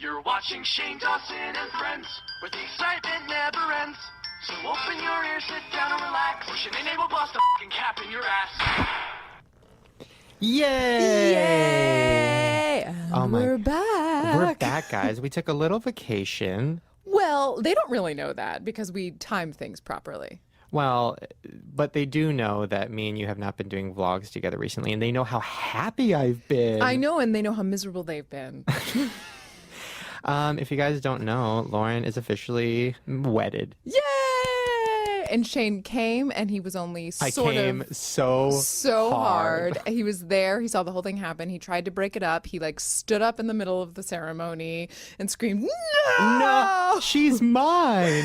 You're watching Shane Dawson and Friends, where the excitement never ends. So open your ears, sit down and relax, or Shanae will bust a fucking cap in your ass. Yay! Yay! Oh my! We're back. We're back, guys. We took a little vacation. Well, they don't really know that because we time things properly. Well, but they do know that me and you have not been doing vlogs together recently, and they know how happy I've been. I know, and they know how miserable they've been. If you guys don't know, Lauren is officially wedded. Yay! And Shane came, and he was only I came so hard. He was there. He saw the whole thing happen. He tried to break it up. He like stood up in the middle of the ceremony and screamed, "No, she's mine!"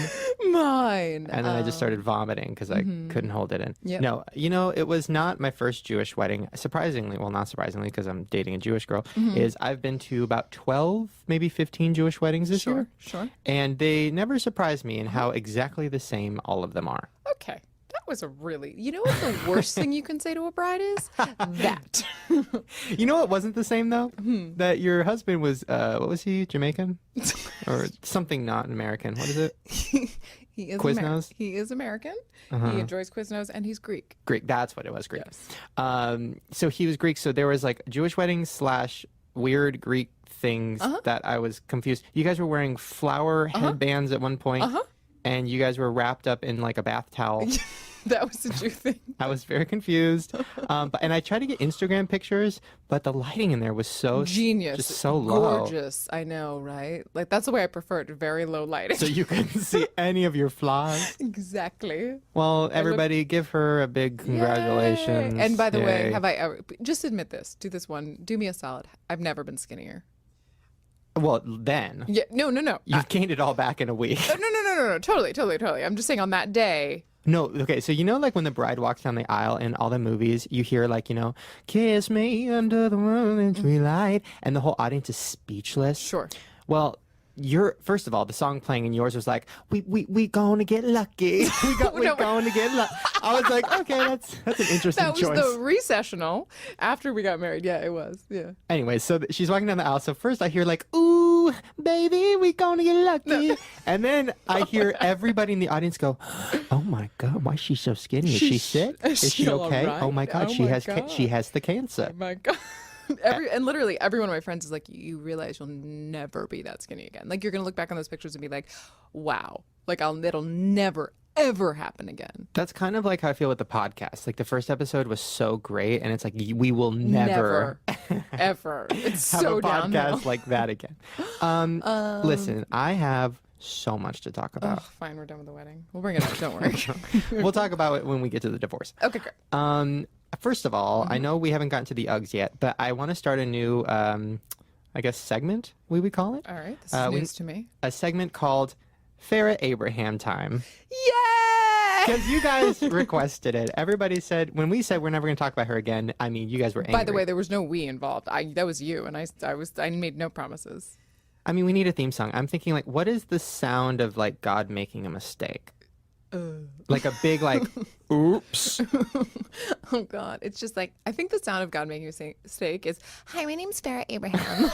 Mine. And then I just started vomiting because I couldn't hold it in. Yep. No, you know, it was not my first Jewish wedding. Surprisingly, well, not surprisingly, because I'm dating a Jewish girl, is I've been to about 12, maybe 15 Jewish weddings this year. Sure. And they never surprised me in how exactly the same all of them are. Okay. That was a really, you know what the worst thing you can say to a bride is? That. You know what wasn't the same, though? That your husband was, what was he, Jamaican? Or something not American. What is it? He is Quiznos? He is American. He enjoys Quiznos, and he's Greek. Greek. That's what it was, Greek. Yes. So he was Greek. So there was like Jewish weddings / weird Greek things that I was confused. You guys were wearing flower headbands at one point, and you guys were wrapped up in like a bath towel. That was a Jew thing. I was very confused. And I tried to get Instagram pictures, but the lighting in there was so genius, just so low. Gorgeous. I know, right? Like that's the way I prefer it. Very low lighting. So you couldn't see any of your flaws. Exactly. Well, everybody, give her a big congratulations. Yay. And by the way, Yay. have I ever? Just admit this. Do this one. Do me a solid. I've never been skinnier. Well, then. Yeah. No. You've gained it all back in a week. No. Totally. I'm just saying on that day. No, okay, so you know like when the bride walks down the aisle in all the movies, you hear like, you know, kiss me under the moonlit light, and the whole audience is speechless? Sure. Well, first of all, the song playing in yours was like, we gonna get lucky. we gonna get lucky. I was like, okay, that's an interesting That was choice. the recessional after we got married. Yeah, it was. Yeah. Anyway, so she's walking down the aisle. So first I hear like, ooh, baby, we gonna get lucky. And then I hear everybody in the audience go, oh my God, why is she so skinny? Is she sick? Is she all okay? right? Oh my God, Oh she my has God. she has the cancer. Oh my God. And literally every one of my friends is like, you realize you'll never be that skinny again. Like you're going to look back on those pictures and be like, wow, like it'll never, ever happen again. That's kind of like how I feel with the podcast. Like the first episode was so great, and it's like we will never ever. It's have so a podcast downhill. like that again. Listen, I have so much to talk about. Fine, we're done with the wedding. We'll bring it up. Don't worry. We'll talk about it when we get to the divorce. Okay, great. First of all, I know we haven't gotten to the Uggs yet, but I want to start a new, I guess, segment, we would call it. All right. This is news to me. A segment called Farrah Abraham Time. Yay! Because you guys requested it. Everybody said, when we said we're never going to talk about her again, I mean, you guys were angry. By the way, there was no we involved. That was you, and I made no promises. I mean, we need a theme song. I'm thinking, like, what is the sound of, like, God making a mistake? Like a big, like, oops. Oh God, it's just like I think the sound of God making a mistake is, "Hi, my name's Farrah Abraham."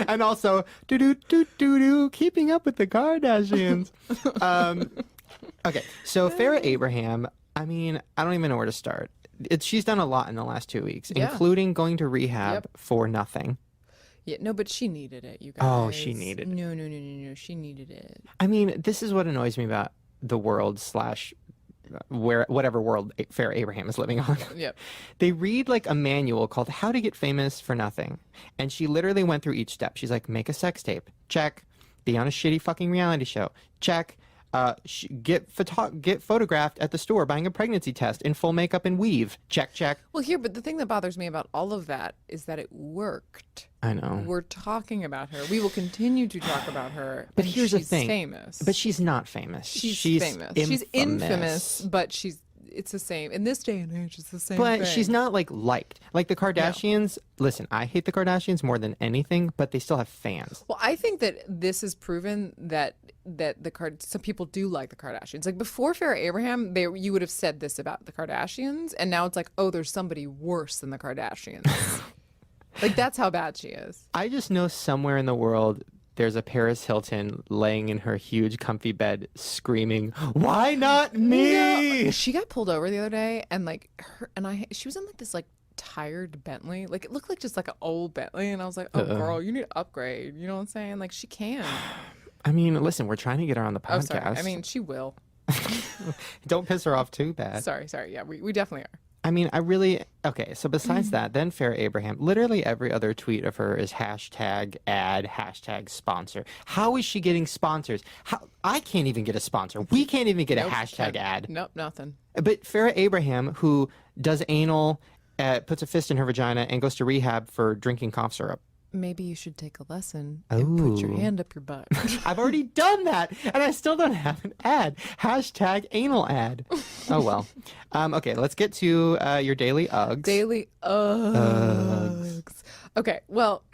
And also, do, keeping up with the Kardashians. Okay, so Farrah Abraham, I mean, I don't even know where to start. She's done a lot in the last 2 weeks, including going to rehab for nothing. Yeah, no, but she needed it, you guys. Oh, she needed it. No, she needed it. I mean, this is what annoys me about the world / whatever world Farrah Abraham is living on. Yep. They read like a manual called How to Get Famous for Nothing. And she literally went through each step. She's like, make a sex tape. Check. Be on a shitty fucking reality show. Check. Get photographed at the store buying a pregnancy test in full makeup and weave. Check. Well, but the thing that bothers me about all of that is that it worked. I know. We're talking about her. We will continue to talk about her. But and here's the she's thing. famous. But she's not famous. She's famous. She's infamous, but it's the same. In this day and age, it's the same thing. But she's not liked. Like the Kardashians, listen, I hate the Kardashians more than anything, but they still have fans. Well, I think that this has proven that some people do like the Kardashians. Like before Farrah Abraham, you would have said this about the Kardashians, and now it's like, oh, there's somebody worse than the Kardashians. Like, that's how bad she is. I just know somewhere in the world there's a Paris Hilton laying in her huge comfy bed screaming, "Why not me?" No, she got pulled over the other day, and like she was in like this like tired Bentley. Like, it looked like just like an old Bentley, and I was like, "Oh, girl, you need to upgrade." You know what I'm saying? Like, she can. I mean, listen, we're trying to get her on the podcast. Oh, sorry. I mean, she will. Don't piss her off too bad. Sorry. Yeah, we definitely are. I mean, okay, so besides that, then Farrah Abraham, literally every other tweet of her is hashtag ad, hashtag sponsor. How is she getting sponsors? I can't even get a sponsor. We can't even get a hashtag ad. Nope, nothing. But Farrah Abraham, who does anal, puts a fist in her vagina, and goes to rehab for drinking cough syrup. Maybe you should take a lesson and put your hand up your butt. I've already done that, and I still don't have an ad. Hashtag anal ad. Oh, well. Okay, let's get to your daily Uggs. Daily Uggs. Okay, well.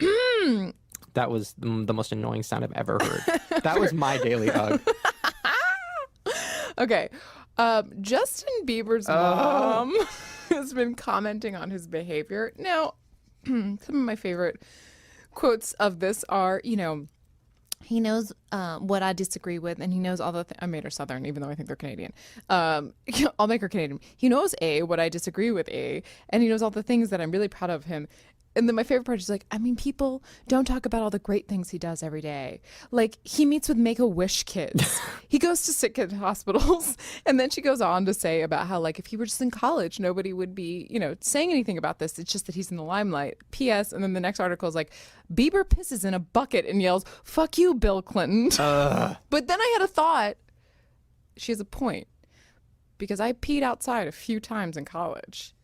That was the most annoying sound I've ever heard. That was my daily Ugg. Okay. Justin Bieber's mom has been commenting on his behavior. Now, some of my favorite quotes of this are, he knows what I disagree with, and he knows all the I made her Southern, even though I think they're Canadian. I'll make her Canadian. He knows what I disagree with, and he knows all the things that I'm really proud of him. And then my favorite part is like, I mean, people don't talk about all the great things he does every day. Like, he meets with Make-A-Wish kids. He goes to sick kid hospitals. And then she goes on to say about how, like, if he were just in college, nobody would be, saying anything about this. It's just that he's in the limelight. P.S. And then the next article is like, Bieber pisses in a bucket and yells, "Fuck you, Bill Clinton." But then I had a thought. She has a point. Because I peed outside a few times in college.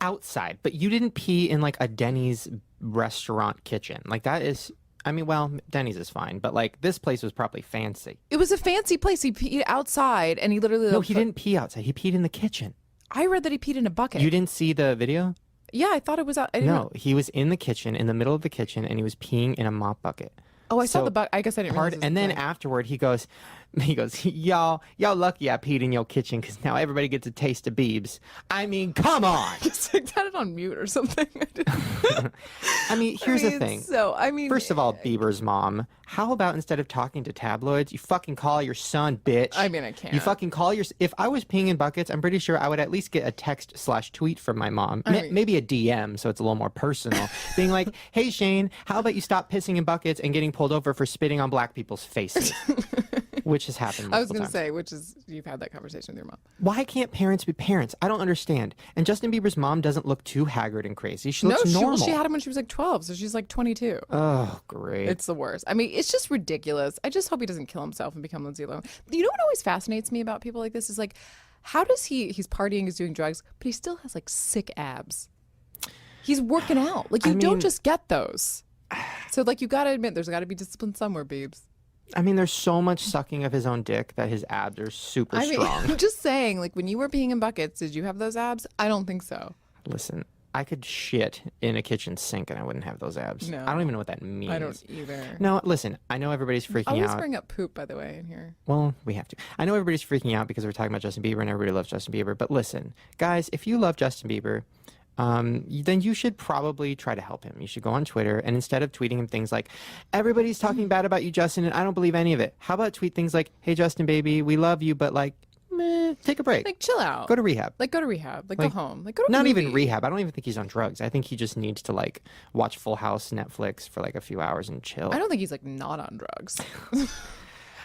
Outside, but you didn't pee in like a Denny's restaurant kitchen. Like, that is, I mean, well, Denny's is fine, but like this place was probably fancy. It was a fancy place. He peed outside, and he literally... No, he didn't pee outside. He peed in the kitchen. I read that he peed in a bucket. You didn't see the video? Yeah, I thought it was out. No, he was in the kitchen, in the middle of the kitchen, and he was peeing in a mop bucket. Oh, I saw the bucket. I guess I didn't realize. And then afterward, he goes, y'all lucky I peed in your kitchen because now everybody gets a taste of Biebs. I mean, come on. Just like, got it on mute or something. I mean, here's the thing. First of all, Bieber's mom, how about instead of talking to tabloids, you fucking call your son, bitch? I mean, I can't. You fucking call your... If I was peeing in buckets, I'm pretty sure I would at least get a text/tweet from my mom. Maybe a DM, so it's a little more personal. Being like, "Hey, Shane, how about you stop pissing in buckets and getting pulled over for spitting on black people's faces?" Which has happened multiple I was going to times. say, which is, you've had that conversation with your mom. Why can't parents be parents? I don't understand. And Justin Bieber's mom doesn't look too haggard and crazy. She looks normal. She had him when she was like 12, so she's like 22. Oh, great. It's the worst. I mean, it's just ridiculous. I just hope he doesn't kill himself and become Lindsay Lohan. You know what always fascinates me about people like this is like, how does he's partying, he's doing drugs, but he still has like sick abs. He's working out. Like, you don't just get those. So like, you got to admit, there's got to be discipline somewhere, Biebs. I mean, there's so much sucking of his own dick that his abs are super strong. I'm just saying, like, when you were peeing in buckets, did you have those abs? I don't think so. Listen, I could shit in a kitchen sink and I wouldn't have those abs. No. I don't even know what that means. I don't either. No, listen, I know everybody's freaking out. I always bring up poop, by the way, in here. Well, we have to. I know everybody's freaking out because we're talking about Justin Bieber and everybody loves Justin Bieber. But listen, guys, if you love Justin Bieber, then you should probably try to help him. You should go on Twitter, and instead of tweeting him things like, "Everybody's talking bad about you, Justin, and I don't believe any of it," how about tweet things like, "Hey, Justin, baby, we love you, but like, take a break. Like, chill out. Go to rehab. Like, go to rehab. Like, go home. Like, go to a Not movie. even rehab. I don't even think he's on drugs. I think he just needs to like watch Full House Netflix for like a few hours and chill. I don't think he's like not on drugs.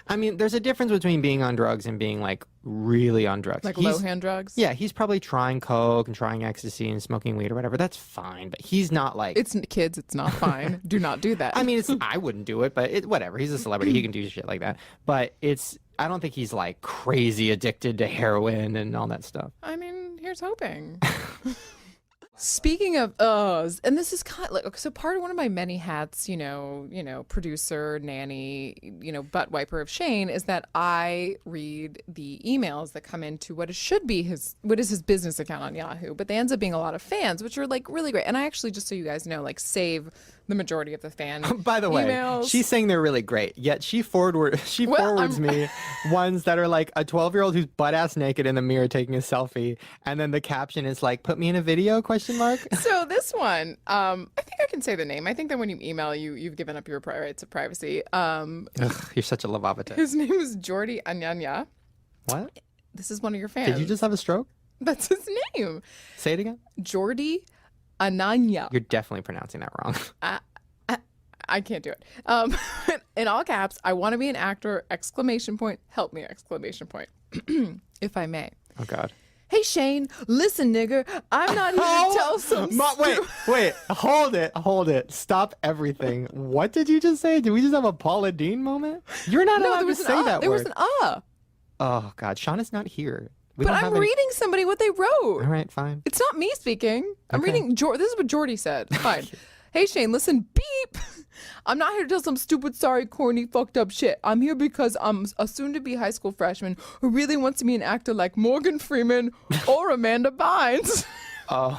I mean, there's a difference between being on drugs and being like really on drugs. Like low-hand drugs? Yeah, he's probably trying coke and trying ecstasy and smoking weed or whatever. That's fine, but he's not like... It's kids, it's not fine. Do not do that. I mean, I wouldn't do it, but whatever. He's a celebrity. He can do shit like that. But I don't think he's like crazy addicted to heroin and all that stuff. I mean, here's hoping. Speaking of and this is kind of like, so part of one of my many hats, producer, nanny, butt wiper of Shane, is that I read the emails that come into what is his business account on Yahoo, but they ends up being a lot of fans, which are like really great. And I actually, just so you guys know, like save the majority of the fan By the way, emails. she's saying they're really great, yet she forwards me ones that are like a 12-year-old who's butt-ass naked in the mirror taking a selfie, and then the caption is like, "Put me in a video?" Question mark. So this one, I think I can say the name. I think that when you email, you've given up your rights of privacy. Ugh, you're such a lavavate. His name is Jordi Anyanya. What? This is one of your fans. Did you just have a stroke? That's his name. Say it again. Jordi Anyanya. You're definitely pronouncing that wrong. I can't do it. In all caps, I want to be an actor, exclamation point, help me, exclamation point, if I may. Oh, God. Hey, Shane, listen, nigger, I'm not here to tell some Wait, hold it. Stop everything. What did you just say? Did we just have a Paula Dean moment? You're not allowed to say that There word. was an Oh, God. Shauna's not here. But I'm reading somebody what they wrote. All right, fine. It's not me speaking. I'm Okay. reading. This is what Jordy said. Fine. Hey, Shane, listen, beep. I'm not here to tell some stupid, sorry, corny, fucked up shit. I'm here because I'm a soon-to-be high school freshman who really wants to be an actor like Morgan Freeman or Amanda Bynes. Oh,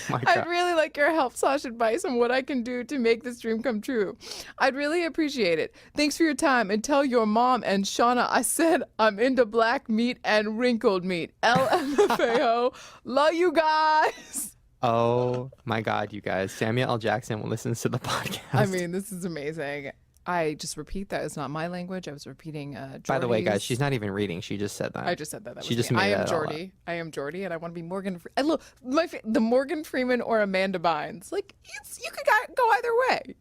my God. I'd really like your help/advice on what I can do to make this dream come true. I'd really appreciate it. Thanks for your time, and tell your mom and Shauna I said I'm into black meat and wrinkled meat. LMFAO. Love you guys. Oh, my God, you guys. Samuel L. Jackson listens to the podcast. I mean, this is amazing. I just repeat that. It's not my language. I was repeating By the way, guys, Jordy's. she's not even reading. She just said that. I just said that. That She was just me. made I am that all Jordy. I am Jordy, and I want to be Morgan. Look, the Morgan Freeman or Amanda Bynes. Like, you could go either way.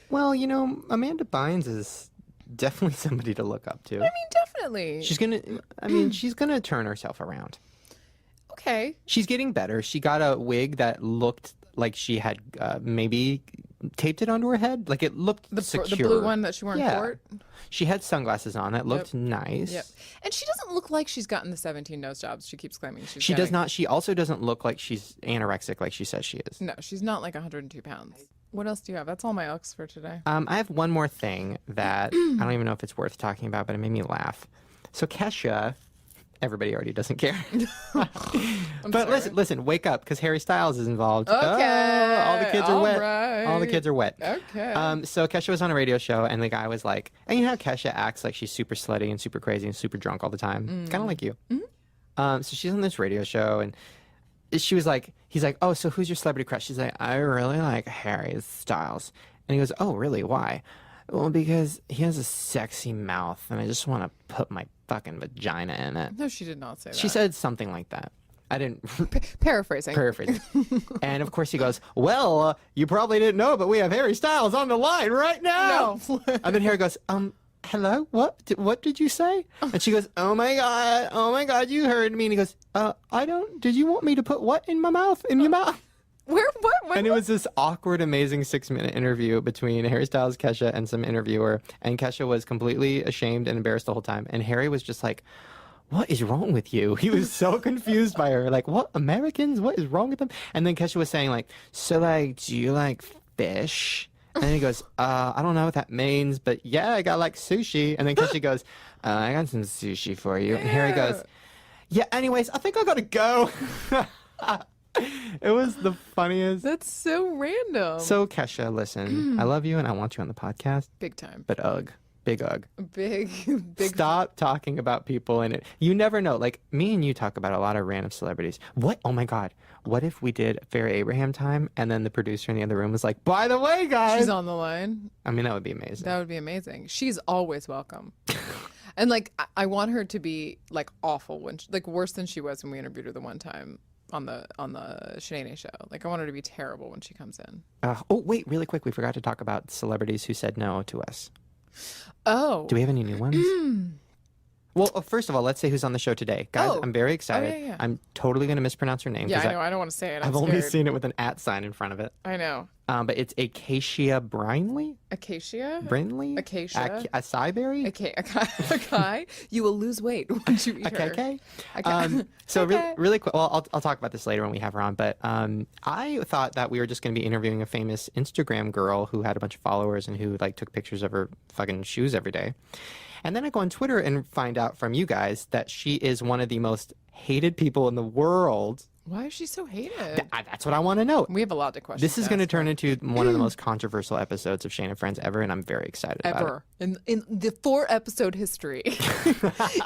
Well, you know, Amanda Bynes is definitely somebody to look up to. I mean, definitely. She's gonna turn herself around. Okay. She's getting better. She got a wig that looked like she had maybe taped it onto her head. Like it looked secure. The blue one that she wore in court. She had sunglasses on that looked nice. Yep. And she doesn't look like she's gotten the 17 nose jobs she keeps claiming she's She getting. does not. She also doesn't look like she's anorexic like she says she is. No, she's not like 102 pounds. What else do you have? That's all my ucks for today. I have one more thing that I don't even know if it's worth talking about, but it made me laugh. So Kesha, everybody already doesn't care. But listen, wake up because Harry Styles is involved. Okay. Oh, all the kids are wet. Right. All the kids are wet. Okay. So Kesha was on a radio show, and the guy was like, and you know how Kesha acts like she's super slutty and super crazy and super drunk all the time? Kind of like you. So she's on this radio show, and she was like, he's like, oh, so who's your celebrity crush? She's like, I really like Harry Styles. And he goes, oh, really? Why? Well, because he has a sexy mouth, and I just want to put my fucking vagina in it. No, she did not say that. She said something like that. I didn't Paraphrasing. paraphrase. And of course he goes, well, you probably didn't know, but we have Harry Styles on the line right now. No. And then Harry goes, hello? What did you say? And she goes, oh my God, you heard me. And he goes, did you want me to put what in my mouth? In your mouth? Where? What? And it was this awkward, amazing 6-minute interview between Harry Styles, Kesha, and some interviewer. And Kesha was completely ashamed and embarrassed the whole time. And Harry was just like, what is wrong with you? He was so confused by her. Like, what? Americans? What is wrong with them? And then Kesha was saying, like, so, like, do you like fish? And then he goes, I don't know what that means, but yeah, I got like sushi. And then Kesha goes, I got some sushi for you. And Harry goes, yeah, anyways, I think I gotta go. It was the funniest. That's so random. So Kesha, listen, I love you and I want you on the podcast, Big time. but big ugh. Big. Stop talking about people in it. You never know. Like me and you talk about a lot of random celebrities. What? Oh my God. What if we did Fair Abraham time and then the producer in the other room was like, by the way, guys. She's on the line. I mean, that would be amazing. That would be amazing. She's always welcome. And like, I want her to be like awful like worse than she was when we interviewed her the one time on the Shanae show. Like I want her to be terrible when she comes in. Oh, wait, really quick. We forgot to talk about celebrities who said no to us. Oh. Do we have any new ones? Well, first of all, let's say who's on the show today. Guys, Oh. I'm very excited. yeah. I'm totally going to mispronounce her name. Yeah, 'cause I know. I don't want to say it. I've only seen it with an @ sign in front of it. I know. But it's Acacia Brinely? Acacia? Brinely? Acacia? Acai berry? Okay. You will lose weight once you eat her. Okay. Okay. So Okay. really quick, well, I'll talk about this later when we have her on, but I thought that we were just going to be interviewing a famous Instagram girl who had a bunch of followers and who like took pictures of her fucking shoes every day. And then I go on Twitter and find out from you guys that she is one of the most hated people in the world Why is she so hated? That's what I want to know. We have a lot to question. This is going to turn into one of the most controversial episodes of Shane and Friends ever, and I'm very excited about it. In the 4-episode history.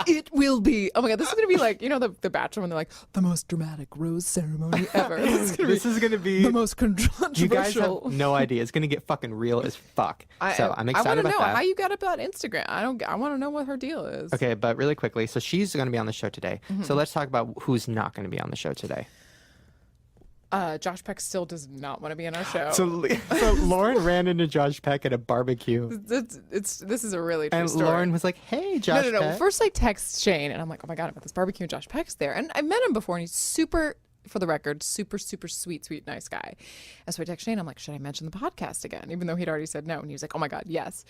It will be. Oh my God, this is going to be like, the Bachelor when they're like, the most dramatic rose ceremony ever. This is going to be the most controversial. You guys have no idea. It's going to get fucking real as fuck. So I'm excited about that. I want to know how you got about Instagram. I want to know what her deal is. Okay, but really quickly, so she's going to be on the show today. So let's talk about who's not going to be on the show today. Josh Peck still does not want to be on our show. So Lauren ran into Josh Peck at a barbecue. This is a really true story. And Lauren was like, "Hey, Josh Peck." No. First, I text Shane, and I'm like, "Oh my God, I'm at this barbecue, and Josh Peck's there." And I met him before, and he's super, for the record, super, super sweet, nice guy. And so I text Shane. I'm like, "Should I mention the podcast again?" Even though he'd already said no, and he was like, "Oh my God, yes."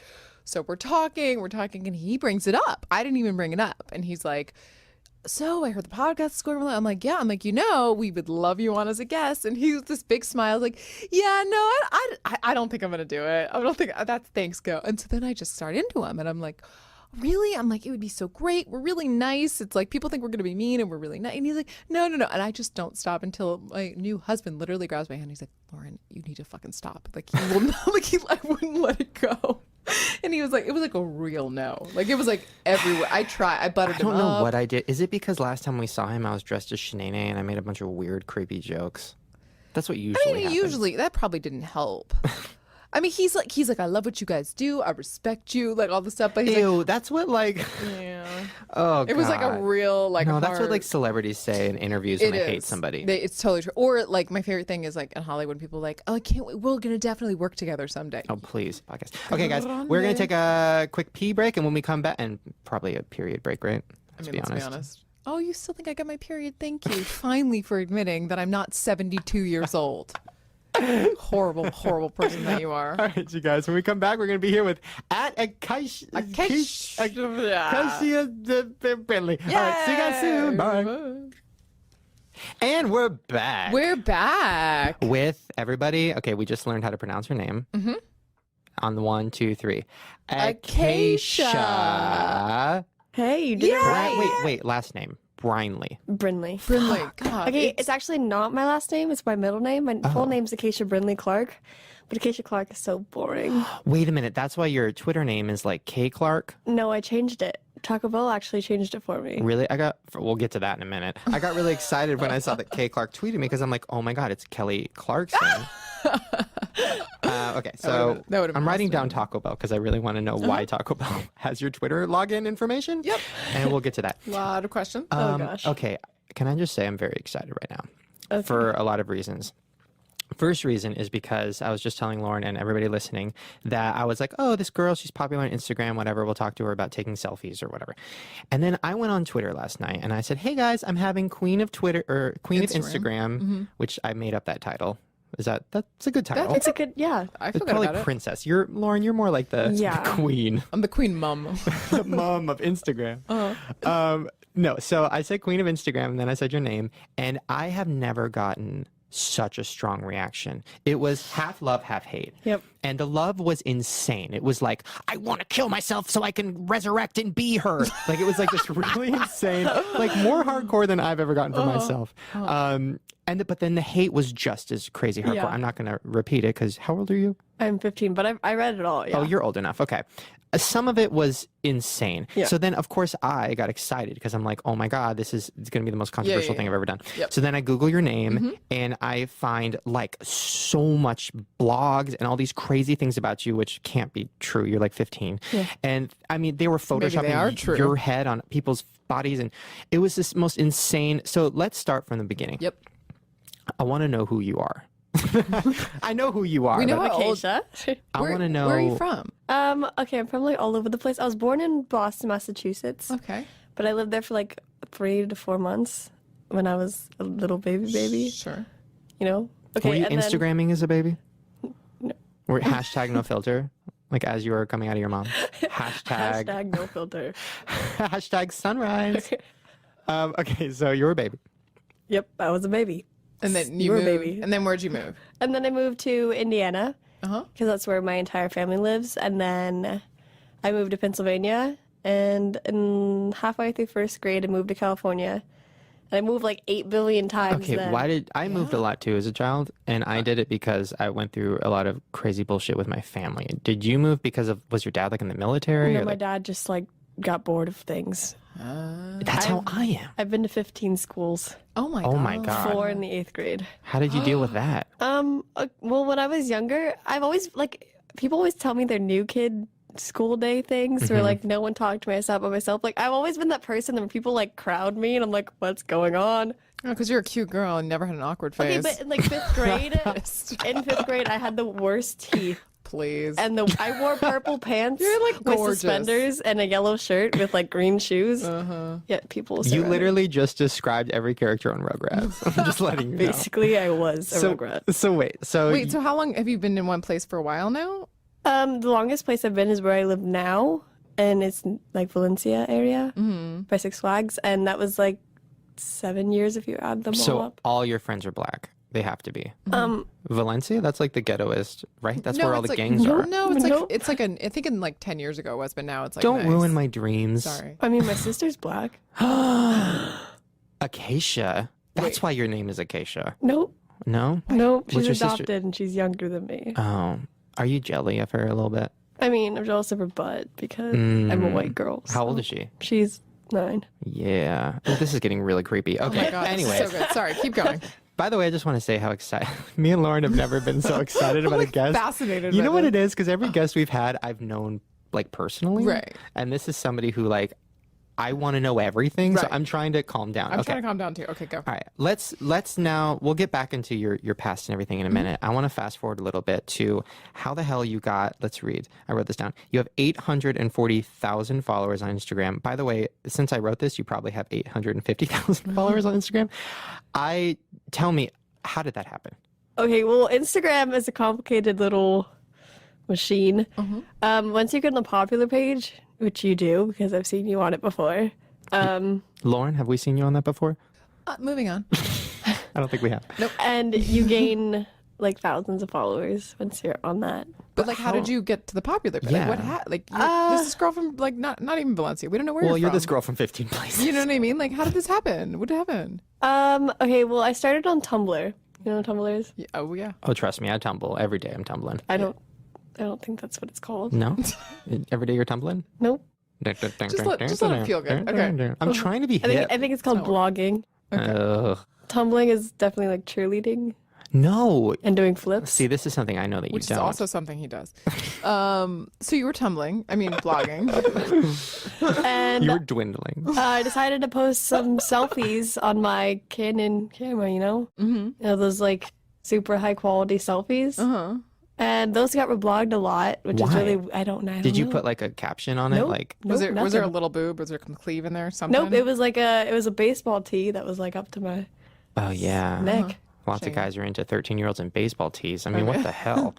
So we're talking, and he brings it up. I didn't even bring it up, and he's like, "So I heard the podcast is going really." I'm like, "Yeah." I'm like, we would love you on as a guest. And he was this big smile, like, "Yeah, no, I don't think I'm gonna do it. I don't think that's thanks go." And so then I just start into him, and I'm like, "Really?" I'm like, "It would be so great. We're really nice. It's like people think we're gonna be mean, and we're really nice." And he's like, "No." And I just don't stop until my new husband literally grabs my hand. He's like, "Lauren, you need to fucking stop." Like he will not, I wouldn't let it go. And he was like, it was like a real no. Like it was like everywhere. I buttered him up. I don't know what I did. Is it because last time we saw him, I was dressed as Shanae and I made a bunch of weird, creepy jokes? That's what usually happens. Usually that probably didn't help. I mean, he's like, "I love what you guys do. I respect you," like all the stuff. But he's ew, that's what yeah. Oh, it was like a real no, that's what celebrities say in interviews when they hate somebody. It's totally true. Or like my favorite thing is like in Hollywood, people are like, "Oh, I can't wait. We're gonna definitely work together someday." Oh, please, podcast. Okay, guys, we're gonna take a quick pee break, and when we come back, and probably a period break, right? Let's be honest. Oh, you still think I got my period? Thank you, finally, for admitting that I'm not 72 years old. Horrible person that you are. All right, you guys. When we come back, we're going to be here with Acacia Brinely. All right, see you guys soon. Bye. And we're back. We're back with everybody. Okay, we just learned how to pronounce her name. Mm-hmm. On the 1, 2, 3. Acacia. Hey, you did it right. Wait. Last name. Brinely. God. Okay, it's actually not my last name. It's my middle name. My full name's Acacia Brinely Clark. But Acacia Clark is so boring. Wait a minute. That's why your Twitter name is like K Clark? No, I changed it. Taco Bell actually changed it for me. Really? We'll get to that in a minute. I got really excited when I saw that K Clark tweeted me because I'm like, oh my God, it's Kelly Clarkson. Okay, so I'm writing down Taco Bell because I really want to know why Taco Bell has your Twitter login information. Yep. And we'll get to that. A lot of questions. Oh, gosh. Okay, can I just say I'm very excited right now for a lot of reasons. First reason is because I was just telling Lauren and everybody listening that I was like, oh, this girl, she's popular on Instagram, whatever. We'll talk to her about taking selfies or whatever. And then I went on Twitter last night and I said, hey guys, I'm having Queen of Twitter or Queen of Instagram, which I made up that title. That's a good title? It's a good, yeah. I it's forgot probably about princess. Lauren, you're more like the queen. I'm the queen mom. The mom of Instagram. No, so I said Queen of Instagram and then I said your name, and I have never gotten such a strong reaction. It was half love, half hate. Yep. And the love was insane. It was like, I want to kill myself so I can resurrect and be her. Like, it was like this really insane, like more hardcore than I've ever gotten for myself. But then the hate was just as crazy hardcore. Yeah. I'm not going to repeat it because how old are you? I'm 15, but I read it all. Yeah. Oh, you're old enough. Okay. Some of it was insane. Yeah. So then, of course, I got excited because I'm like, oh my God, it's going to be the most controversial thing I've ever done. Yep. So then I Google your name and I find like so much blogs and all these crazy things about you, which can't be true. You're like 15. Yeah. And I mean, they were photoshopping your head on people's bodies. And it was this most insane. So let's start from the beginning. Yep. I want to know who you are. I know who you are. We know how old. Acacia. I want to know. Where are you from? Okay, I'm from like all over the place. I was born in Boston, Massachusetts. Okay. But I lived there for like 3 to 4 months when I was a little baby. Sure. You know? Okay. Were you Instagramming as a baby? No. Or hashtag no filter? Like as you were coming out of your mom? Hashtag no filter. Hashtag sunrise. Okay, so you were a baby. Yep, I was a baby. And then you were a baby. And then where'd you move? And then I moved to Indiana because that's where my entire family lives. And then I moved to Pennsylvania. And halfway through first grade, I moved to California. And I moved like 8 billion times. Okay, then. why did I moved a lot too as a child, and I did it because I went through a lot of crazy bullshit with my family. Did you move because of was your dad like in the military? No, or, my like- dad just like got bored of things. That's how I am. I've been to 15 schools, Oh my god. Oh my god. 4 in the 8th grade. How did you deal with that? Well, when I was younger, I've always people always tell me their new kid school day things or like no one talked to myself about myself. Like I've always been that person that when people like crowd me and I'm like, what's going on? Because you're a cute girl and never had an awkward Okay, face. but in like 5th grade, in 5th grade, I had the worst teeth. Please. And I wore purple pants You're, like, with gorgeous. suspenders and a yellow shirt with like green shoes. Yeah, people. You surrounded- literally just described every character on Rugrats. I'm just letting you know. basically I was a Rugrat. So wait, Wait, so how long have you been in one place for a while now? The longest place I've been is where I live now, and it's like Valencia area by Six Flags, and that was like 7 years if you add them all so up. all your friends are black. They have to be. Valencia, that's like the ghettoist, right? That's where all it's the like, gangs are. No, it's Nope. I think in like 10 years ago it was, but now it's like Don't nice. ruin my dreams. Sorry. I mean, my sister's black. Acacia. That's why your name is Acacia. Nope, No? nope. What's She's your sister? adopted and she's younger than me. Oh. Are you jelly of her a little bit? I mean, I'm jealous of her butt because I'm a white girl. How old so- is she? She's 9. Yeah. Oh, this is getting really creepy. Okay. Oh my god. Anyway. So good. Sorry, keep going. By the way, I just want to say how excited me and Lauren have never been so excited about a guest. fascinated You by know what this. it is? Because every guest we've had, I've known like personally, Right. And this is somebody who like I want to know everything, so Right. I'm trying to calm down. I'm okay. trying to calm down too. Okay, go. All right, let's now we'll get back into your past and everything in a minute. I want to fast forward a little bit to how the hell you got. Let's read. I wrote this down. You have 840,000 followers on Instagram. By the way, since I wrote this, you probably have 850,000 followers on Instagram. Tell me, how did that happen? Okay, well, Instagram is a complicated little machine. Once you get on the popular page, which you do because I've seen you on it before. Lauren, have we seen you on that before? Moving on. I don't think we have. And you gain like thousands of followers once you're on that. But like, how did you get to the popular? Like, Yeah. what? This is girl from like not even Valencia. We don't know where Well, you're you're from. this girl from 15 places. You know what I mean? Like, how did this happen? What happened? Okay, well, I started on Tumblr. You know what Tumblr is? Yeah, oh yeah. Oh, trust me, I tumble every day. I'm tumbling. I don't think that's what it's called. No, every day you're tumbling. Nope. Just let it feel good. Okay. I'm trying to be I hip. think it's called blogging. Ugh. Tumbling is definitely like cheerleading No. and doing flips. See, this is something I know that you Which is don't. also something he does. So you were blogging. And You were dwindling. I decided to post some selfies on my Canon camera, you know? You know, those like super high quality selfies. And those got reblogged a lot, which is Why? really, I don't know. Did you put like a caption on it? Nope. Like, Was there a nothing. little boob? Was there some cleave in there? Something? Nope, it was like it was a baseball tee that was like up to my oh yeah. neck. Lots of guys are into 13-year-olds in baseball tees. I mean, what the hell?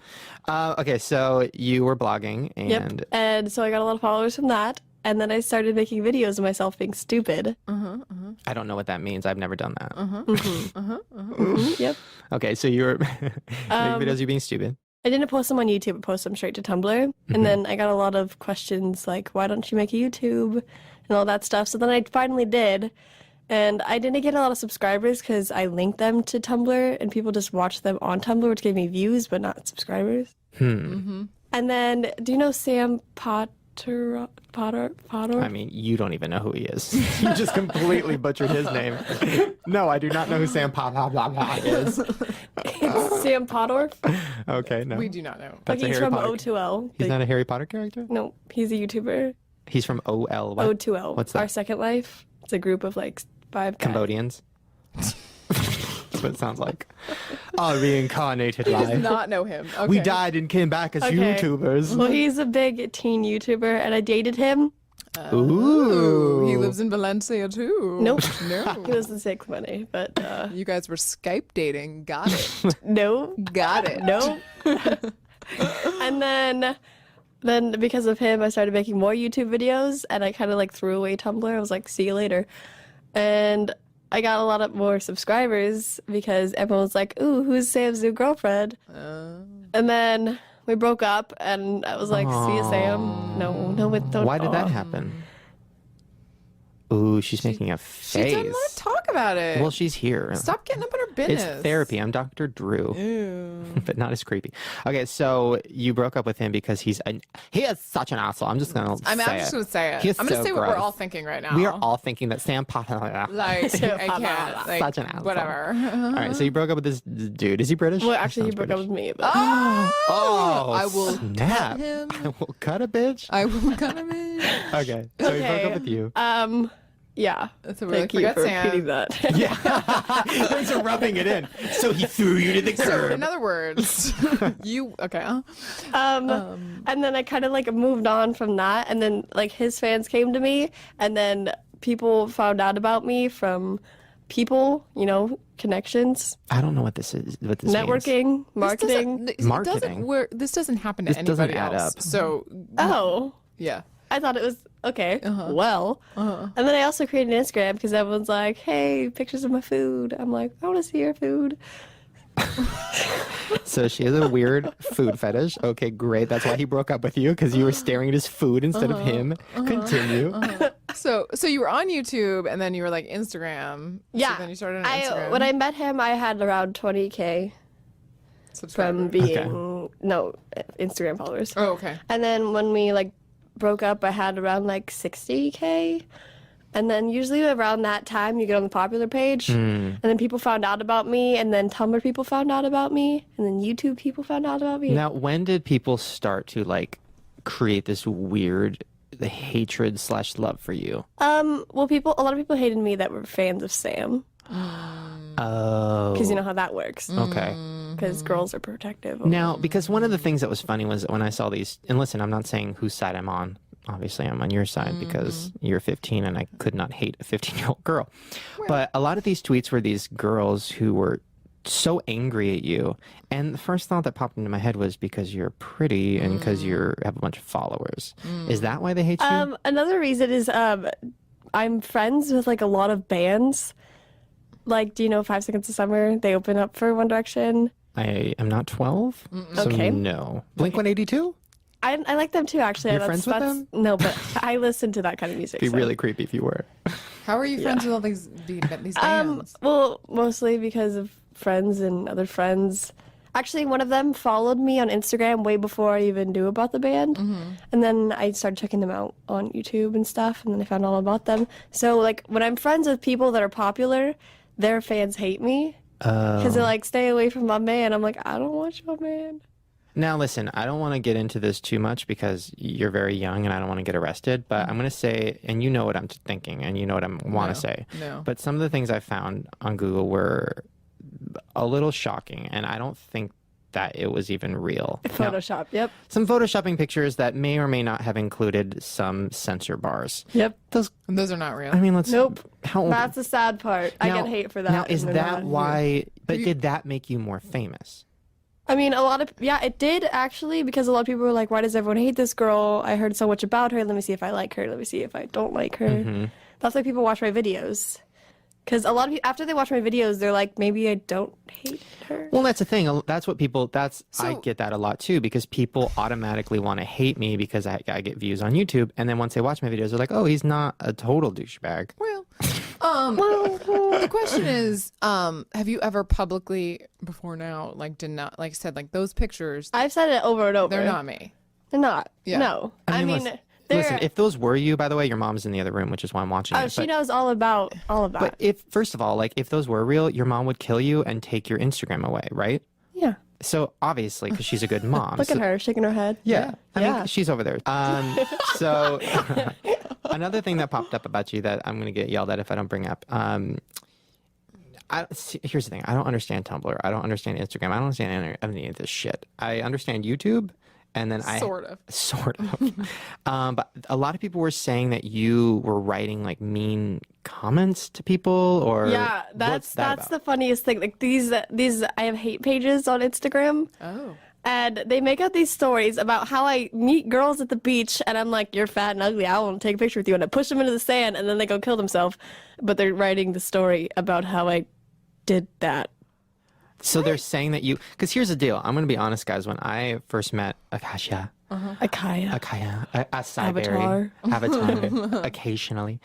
Okay, so you were blogging and Yep. And so I got a lot of followers from that. And then I started making videos of myself being stupid. I don't know what that means. I've never done that. Yep. Okay, so you were making videos of you being stupid. I didn't post them on YouTube, I posted them straight to Tumblr. And then I got a lot of questions like, why don't you make a YouTube? And all that stuff. So then I finally did. And I didn't get a lot of subscribers because I linked them to Tumblr and people just watched them on Tumblr, which gave me views but not subscribers. And then, do you know Sam Potter? I mean, you don't even know who he is. You just completely butchered his name. No, I do not know who Sam is. It's Sam Potter. Okay, no. We do not know. That's a He's Harry from Potter. O2L. He's not a Harry Potter character? No, he's a YouTuber. He's from OL. What? O2L. What's that? Our Second Life. It's a group of like 5 guys. Cambodians. That's what it sounds like. Our reincarnated He does life. not know him. Okay. We died and came back as Okay. YouTubers. Well, he's a big teen YouTuber, and I dated him. Ooh, he lives in Valencia too. Nope. No. He doesn't take money, but You guys were Skype dating. Got it. no, Got it. no. And then because of him, I started making more YouTube videos, and I kind of like threw away Tumblr. I was like, see you later. And I got a lot of more subscribers because everyone was like, ooh, who's Sam's new girlfriend? And then we broke up, and I was like, see you, Sam. No, don't. Why did that happen? Ooh, she's making a She did face. not talk talk about it. Well, she's here. Stop getting up in her business. It's therapy. I'm Dr. Drew. Ew. But not as creepy. Okay, so you broke up with him because he is such an asshole. I'm just going to say it. I'm just going to say it. He is I'm going to so say what we're gross. all thinking right now. We are all thinking that Sam Potter. like, I can't. Like, Such an asshole. whatever. All right, so you broke up with this dude. Is he British? Well, actually, he Sounds broke up British. with me. But Oh, I will snap. cut him. I will cut a bitch. I will cut him in. Okay, so he broke up with you. Yeah. So we're Thank like, you forget for Sam. repeating that. Yeah, thanks for rubbing it in. So he threw you to the So, curb. in other words, you okay? And then I kind of like moved on from that, and then like his fans came to me, and then people found out about me from people, connections, I don't know what this is. What this means. networking, marketing. Marketing. This doesn't happen to This doesn't anybody add else. up. So Oh, yeah. I thought it was okay. Well, and then I also created an Instagram because everyone's like, "Hey, pictures of my food." I'm like, "I want to see your food." So she has a weird food fetish. Okay, great. That's why he broke up with you, because you were staring at his food instead of him. Continue. So you were on YouTube, and then you were like Instagram. Yeah. So then you started on Instagram. When I met him, I had around 20K from Subscribers. being Instagram followers. Oh, okay. And then when we like broke up, I had around like 60K. And then usually around that time, you get on the popular page, and then people found out about me, and then Tumblr people found out about me, and then YouTube people found out about me. Now, when did people start to like create this weird hatred / love for you? Well, a lot of people hated me that were fans of Sam, Oh, because you know how that works. okay. Because girls are protective. Now, because one of the things that was funny was when I saw these, and listen, I'm not saying whose side I'm on. Obviously, I'm on your side because you're 15 and I could not hate a 15-year-old girl. But a lot of these tweets were these girls who were so angry at you. And the first thought that popped into my head was because you're pretty and because you have a bunch of followers. Is that why they hate you? Another reason is I'm friends with like a lot of bands. Like, do you know 5 Seconds of Summer? They open up for One Direction. I am not 12, so Okay. no. Blink-182? I like them too, actually. You're friends with them? No, but I listen to that kind of music. It'd be so. really creepy if you were. How are you friends with all these bands? Well, mostly because of friends and other friends. Actually, one of them followed me on Instagram way before I even knew about the band. And then I started checking them out on YouTube and stuff, and then I found all about them. So, like, when I'm friends with people that are popular, their fans hate me. Because they're like, stay away from my man. I'm like, I don't want your man. Now, listen, I don't want to get into this too much because you're very young and I don't want to get arrested, but I'm going to say, and you know what I'm thinking and you know what I want to say. No. But some of the things I found on Google were a little shocking, and I don't think that it was even real. Now, Photoshop, yep. some photoshopping pictures that may or may not have included some censor bars. Yep. Those are not real. I mean, let's... Nope. How old? That's the sad part. I Now- get hate for that. Now, is and they're that not. why... But did that make you more famous? I mean, it did actually, because a lot of people were like, why does everyone hate this girl? I heard so much about her. Let me see if I like her. Let me see if I don't like her. That's why people watch my videos. Because a lot of people, after they watch my videos, they're like, maybe I don't hate her. Well, that's the thing. That's what people. I So- get that a lot too, because people automatically want to hate me because I get views on YouTube, and then once they watch my videos, they're like, "Oh, he's not a total douchebag." Well, the question is, have you ever publicly before now, said those pictures? I've said it over and over. They're not me. They're not. Yeah. No. I mean, listen, they're... listen, if those were you, by the way, your mom's in the other room, which is why I'm watching Oh, it. she but, knows all about but if first of all, if those were real, your mom would kill you and take your Instagram away, right? Yeah. So obviously, because she's a good mom. Look at her shaking her head. Yeah. I mean, Yeah. she's over there. So another thing that popped up about you that I'm going to get yelled at if I don't bring up. Here's the thing. I don't understand Tumblr. I don't understand Instagram. I don't understand any of this shit. I understand YouTube. And then Sort of. But a lot of people were saying that you were writing mean comments to people, or Yeah, what's that's that the funniest thing. Like these I have hate pages on Instagram. Oh. And they make up these stories about how I meet girls at the beach, and I'm like, you're fat and ugly, I want to take a picture with you. And I push them into the sand, and then they go kill themselves. But they're writing the story about how I did that. So they're saying that you, because here's the deal. I'm going to be honest, guys. When I first met Acacia, Akaya. Avatar, occasionally,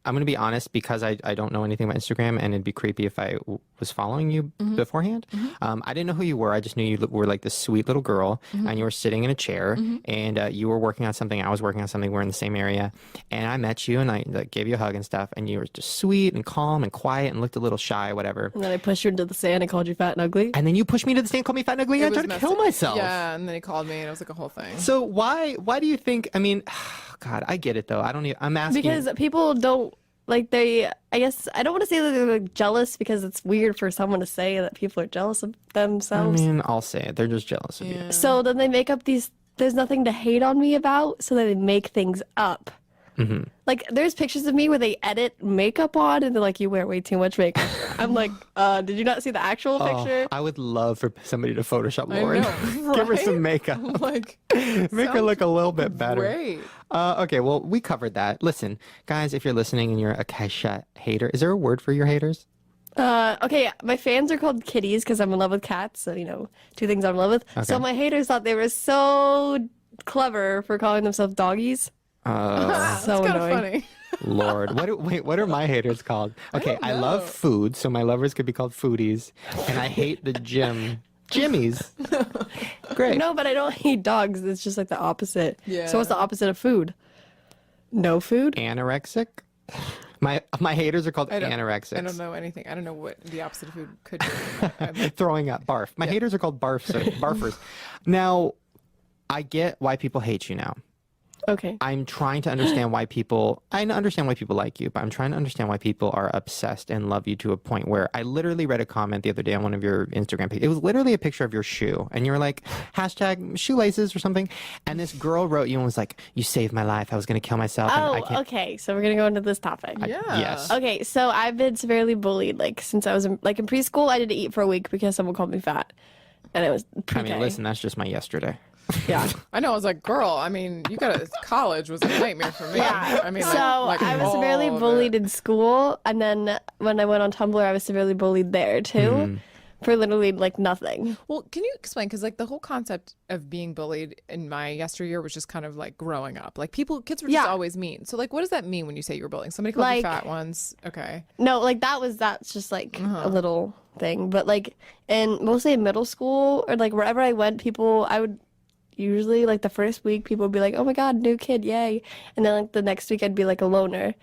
I'm going to be honest, because I don't know anything about Instagram, and it'd be creepy if I was following you beforehand. I didn't know who you were. I just knew you were like this sweet little girl, and you were sitting in a chair, and you were working on something. I was working on something. We're in the same area, and I met you, and I like, gave you a hug and stuff, and you were just sweet and calm and quiet and looked a little shy, whatever. And then I pushed you into the sand and called you fat and ugly. And then you pushed me to the stand, called me fat and ugly, and I tried to kill myself. Yeah, and then he called me, and it was like a whole thing. So why do you think? I mean, God, I get it though. I'm asking Because people don't. Like I guess I don't want to say that they're like, jealous because it's weird for someone to say that people are jealous of themselves. I mean, I'll say it. They're just jealous of you. So then they make up there's nothing to hate on me about, so they make things up. Like there's pictures of me where they edit makeup on and they're like, you wear way too much makeup. I'm like, did you not see the actual picture? I would love for somebody to Photoshop Lauren. know, Give her right? some makeup. Like, Make her look a little bit better. great. Okay, well, we covered that. Listen, guys, if you're listening and you're a Acacia hater, is there a word for your haters? Okay, my fans are called kitties because I'm in love with cats. So, two things I'm in love with. Okay. So my haters thought they were so clever for calling themselves doggies. So That's kind of annoying. funny. Lord, what are my haters called? Okay, I love food, so my lovers could be called foodies, and I hate the gym. Jimmies. Great. No, but I don't hate dogs. It's just like the opposite. Yeah. So what's the opposite of food? No food? Anorexic. My haters are called anorexics. I don't know anything. I don't know what the opposite of food could be. Throwing up, barf. My haters are called barfers. Now, I get why people hate you now. Okay. I'm trying to understand why I understand why people like you, but I'm trying to understand why people are obsessed and love you to a point where I literally read a comment the other day on one of your Instagram pages. It was literally a picture of your shoe, and you were like, #shoelaces or something. And this girl wrote you and was like, you saved my life. I was going to kill myself. And I can't. Okay. So we're going to go into this topic. Yes. Okay. So I've been severely bullied. Like since I was in preschool, I didn't eat for a week because someone called me fat. And it was pre-K. I mean, listen, that's just my yesterday. Yeah. I know. I was like, girl, I mean, college was a nightmare for me. Yeah. I mean, So I was severely bullied in school, and then when I went on Tumblr, I was severely bullied there too, for literally like nothing. Well, can you explain? Because like the whole concept of being bullied in my yesteryear was just kind of like growing up. Like kids were just always mean. So like, what does that mean when you say you're bullying? Somebody called you fat once. Okay. No, like that's just like a little thing, but like mostly in middle school or like wherever I went, I would. Usually, like the first week, people would be like, "Oh my God, new kid, yay!" And then like the next week, I'd be like a loner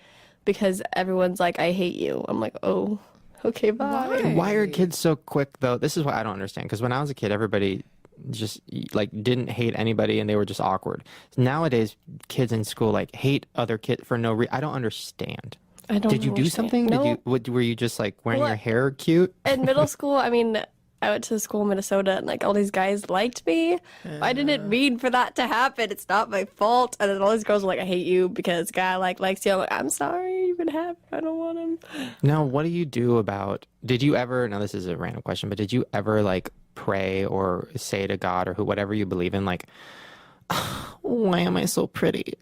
because everyone's like, "I hate you." I'm like, "Oh, okay, bye." Why are kids so quick though? This is what I don't understand. Because when I was a kid, everybody just like didn't hate anybody, and they were just awkward. Nowadays, kids in school like hate other kids for no reason. I don't understand. I don't. Did you do something? No. Were you just like wearing your hair cute? In middle school, I mean, I went to school in Minnesota, and like all these guys liked me. I didn't mean for that to happen. It's not my fault. And then all these girls were like, "I hate you because a guy likes you." I'm like, "I'm sorry, you can have him. I don't want him." Now, what do you do about? Did you ever? Now, this is a random question, but did you ever like pray or say to God or whatever you believe in, like, why am I so pretty?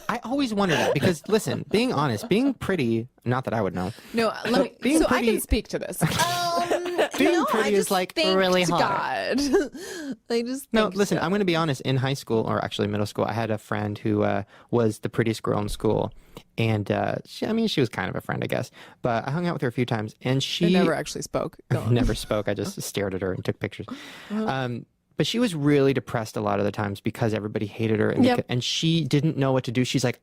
I always wonder that because, listen, being honest, being pretty, not that I would know. No, let me. So I can speak to this. Being pretty is like really hard. God. I just No, think listen, so. I'm going to be honest. In high school, or actually middle school, I had a friend who was the prettiest girl in school. And she was kind of a friend, I guess. But I hung out with her a few times, and she I never actually spoke. Go on. never spoke. I just stared at her and took pictures. But she was really depressed a lot of the times because everybody hated her, and she didn't know what to do. She's like,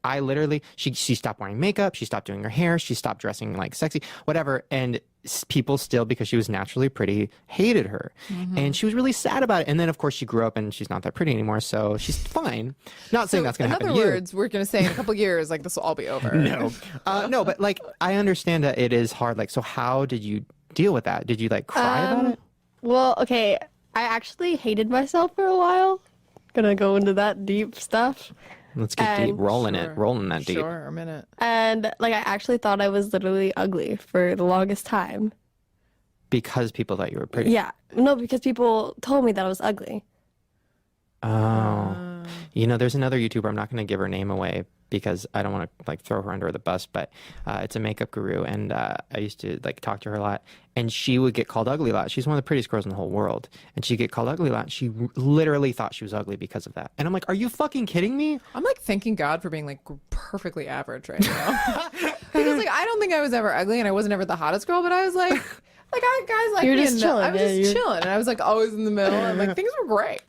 she stopped wearing makeup, she stopped doing her hair, she stopped dressing like sexy, whatever. And people still, because she was naturally pretty, hated her, and she was really sad about it. And then, of course, she grew up and she's not that pretty anymore, so she's fine. Not saying that's going to happen. In other words, we're going to say in a couple years, like this will all be over. No, no, but like I understand that it is hard. Like, so how did you deal with that? Did you like cry about it? Well, okay. I actually hated myself for a while. Gonna go into that deep stuff. Let's get deep, rolling that deep. Sure, a minute. And like I actually thought I was literally ugly for the longest time. Because people thought you were pretty. Yeah. No, because people told me that I was ugly. Oh. There's another YouTuber, I'm not going to give her name away because I don't want to like throw her under the bus, but it's a makeup guru, and I used to like talk to her a lot, and she would get called ugly a lot. She's one of the prettiest girls in the whole world, and she'd get called ugly a lot. She literally thought she was ugly because of that. And I'm like, are you fucking kidding me? I'm like thanking God for being like perfectly average right now. Because like I don't think I was ever ugly, and I wasn't ever the hottest girl, but I was like guys like You were me, just and chilling, I was yeah, just chilling, and I was like always in the middle, and like things were great.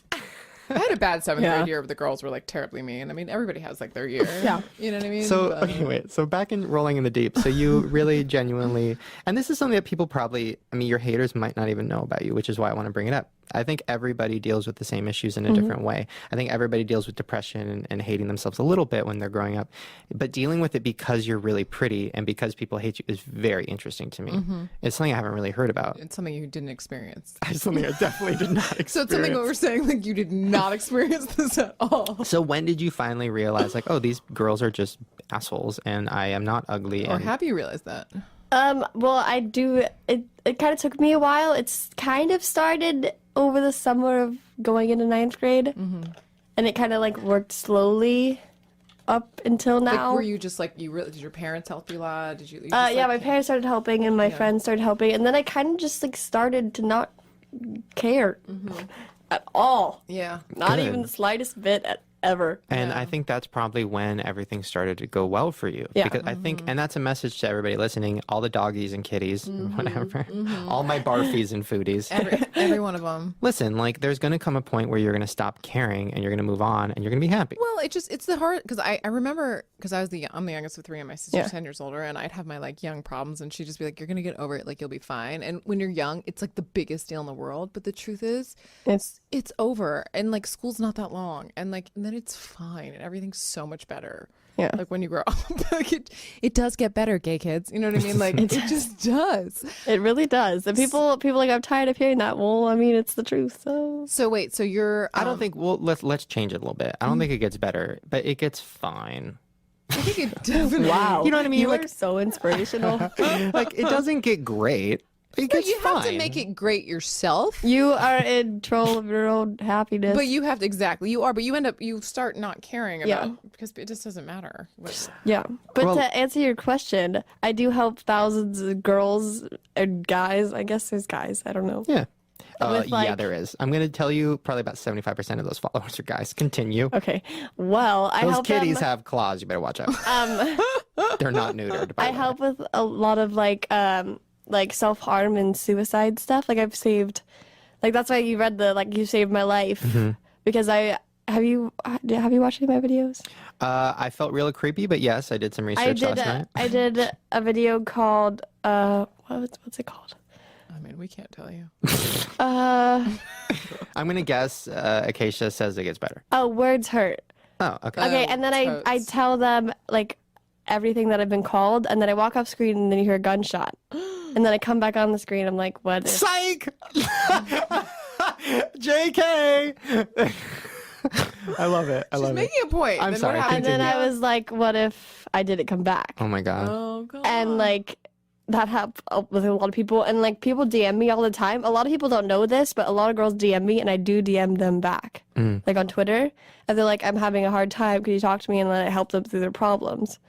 I had a bad seventh Yeah. grade year, but the girls were like terribly mean. I mean, everybody has like their year. Yeah. You know what I mean? So, But- okay, wait. So back in Rolling in the Deep, so you really genuinely, and this is something that people probably, I mean, your haters might not even know about you, which is why I want to bring it up. I think everybody deals with the same issues in a different way. I think everybody deals with depression and hating themselves a little bit when they're growing up. But dealing with it because you're really pretty and because people hate you is very interesting to me. It's something I haven't really heard about. It's something you didn't experience. It's something I definitely did not experience. So it's something what we're saying, like you did not experience this at all. So when did you finally realize, like, oh, these girls are just assholes and I am not ugly? Or And have you realized that? Well, I do. It kind of took me a while. It's kind of started over the summer of going into 9th grade, and it kind of like worked slowly up until Like, now. were you just like you really? Did your parents help you a lot? Did you? Yeah, my parents started helping, and my friends started helping, and then I kind of just like started to not care at all. Yeah. Not Good. even the slightest bit ever. And I think that's probably when everything started to go well for you. Yeah. Because I think, and that's a message to everybody listening, all the doggies and kitties, whatever, all my barfies and foodies. Every one of them. Listen, like, there's going to come a point where you're going to stop caring and you're going to move on and you're going to be happy. Well, it's the hard because I remember because I'm the youngest of three and my sister's Yeah. 10 years older, and I'd have my like young problems, and she'd just be like, "You're gonna get over it, like you'll be fine." And when you're young, it's like the biggest deal in the world. But the truth is, it's over, and like school's not that long, and like and then it's fine, and everything's so much better. Yeah. Like when you grow up, like it does get better, gay kids. You know what I mean? Like it just does. It really does. And people like, I'm tired of hearing that. Well, I mean, it's the truth. So So wait, so you're I don't think, well, let's change it a little bit. I don't think it gets better, but it gets fine. I think it definitely. wow, You know what I mean? You Like- are so inspirational. Like, it doesn't get great. It But gets you fine. have to make it great yourself. You are in control of your own happiness. But you have to exactly you are, but you start not caring about Yeah. because it just doesn't matter. Yeah. But Well- to answer your question, I do help thousands of girls and guys. I guess there's guys. I don't know. Yeah. With, Yeah, like- there is. I'm going to tell you probably about 75% of those followers are guys. Continue. Okay. Well, I Those help kitties them. have claws. You better watch out. They're not neutered. By I the way. help with a lot of like self-harm and suicide stuff. Like I've saved, like that's why you read you saved my life because have you watched any of my videos? I felt real creepy, but yes, I did some research last night. I did a video called what's it called? I mean, we can't tell you. I'm going to guess Acacia says it gets better. Words hurt. Oh, okay. Okay, and then I totes. tell them like everything that I've been called, and then I walk off screen, and then you hear a gunshot, and then I come back on the screen. I'm like, what? Psych! JK! I love it. I She's love it. making a point. I'm Then sorry, What happened? And then I was like, what if I didn't come back? Oh my God. Oh god. And like that happened with a lot of people, and like people DM me all the time. A lot of people don't know this, but a lot of girls DM me, and I do DM them back, like on Twitter, and they're like, I'm having a hard time, could you talk to me? And then I help them through their problems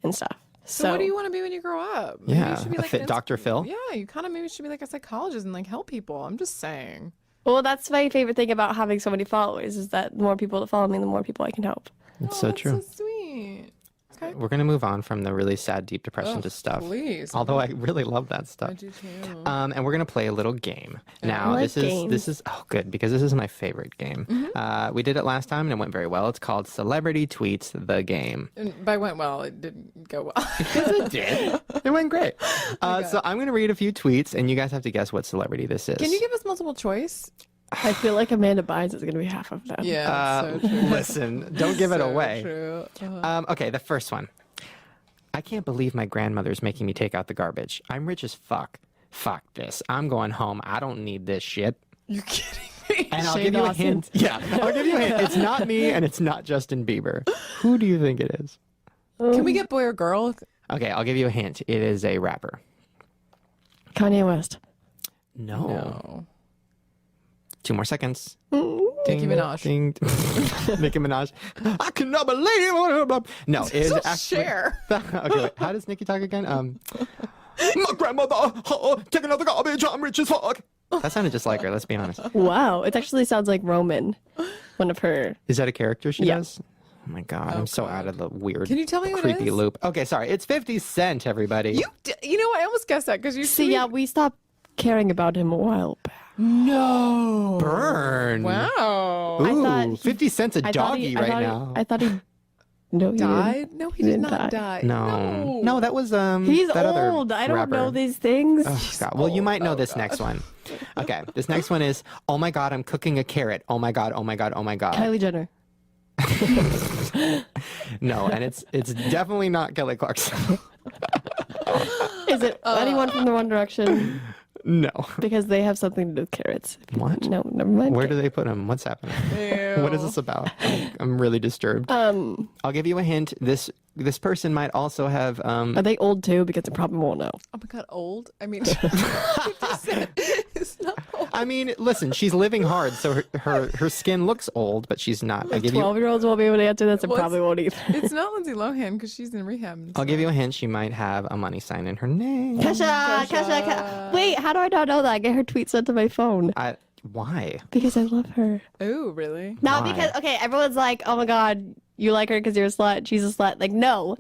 and stuff. So what do you want to be when you grow up? Maybe Yeah, you should be a like fit an Dr. Phil? Yeah, you kind of maybe should be like a psychologist and like help people. I'm just saying. Well, that's my favorite thing about having so many followers is that the more people that follow me, the more people I can help. It's Oh, so that's true. So sweet. Okay. We're going to move on from the really sad, deep depression to stuff. Please. Although I really love that stuff. I do too. And we're gonna play a little game. Now, like this games. is oh good because this is my favorite game. We did it last time and it went very well. It's called Celebrity Tweets the Game. And by went well, it didn't go well. Yes, it did. It went great. So I'm gonna read a few tweets and you guys have to guess what celebrity this is. Can you give us multiple choice? I feel like Amanda Bynes is going to be half of them. Yeah. That's so true. Listen, don't give it So away. True. Okay, the first one. I can't believe my grandmother's making me take out the garbage. I'm rich as fuck. Fuck this. I'm going home. I don't need this shit. You're kidding me. And I'll Shane give you a Dawson. hint. Yeah, I'll give you a hint. It's not me and it's not Justin Bieber. Who do you think it is? Can we get boy or girl? Okay, I'll give you a hint. It is a rapper. Kanye West. No. No. 2 more seconds. Nicki Minaj. Ding. Nicki Minaj. I cannot believe it. No, it is So actually. share. Okay, wait. How does Nicki talk again? My grandmother taking out the garbage. I'm rich as fuck. That sounded just like her. Let's be honest. Wow. It actually sounds like Roman, one of her. Is that a character she Yeah. does? Oh my God, I'm so out of the weird, Can you tell me what it creepy is? loop. Okay, sorry. It's 50 Cent, everybody. You know what? I almost guessed that because you See, yeah, we stopped caring about him a while back. No. Burn. Wow. Ooh, I thought he- 50 Cent's a doggy right now. I thought he. No, he Died? didn't. No, he did didn't not die. die. No, that was He's that other old. I don't know rapper. these things. Oh, God. Well, you might know this next one. Okay, this next one is, oh my God, I'm cooking a carrot. Oh my God, oh my God, oh my God. Kylie Jenner. No, and it's definitely not Kelly Clarkson. Is it anyone from the One Direction? No. Because they have something to do with carrots. What? No, never mind. Where do they put him? What's happening? What is this about? I'm really disturbed. I'll give you a hint. This person might also have Are they old too? Because they probably won't know. Oh my God, old? I mean, 50 Cent is not old. I mean, listen, she's living hard, so her skin looks old, but she's not. I'll give you 12-year-olds won't be able to answer this and Well, probably won't either. It's not Lindsay Lohan because she's in rehab. and I'll stuff. give you a hint. She might have a money sign in her name. Kesha. Wait, how do I not know that? I get her tweets sent to my phone. Why? Because I love her. Oh, really? Not Why? because, okay, everyone's like, oh my God, you like her because you're a slut. She's a slut. Like, no.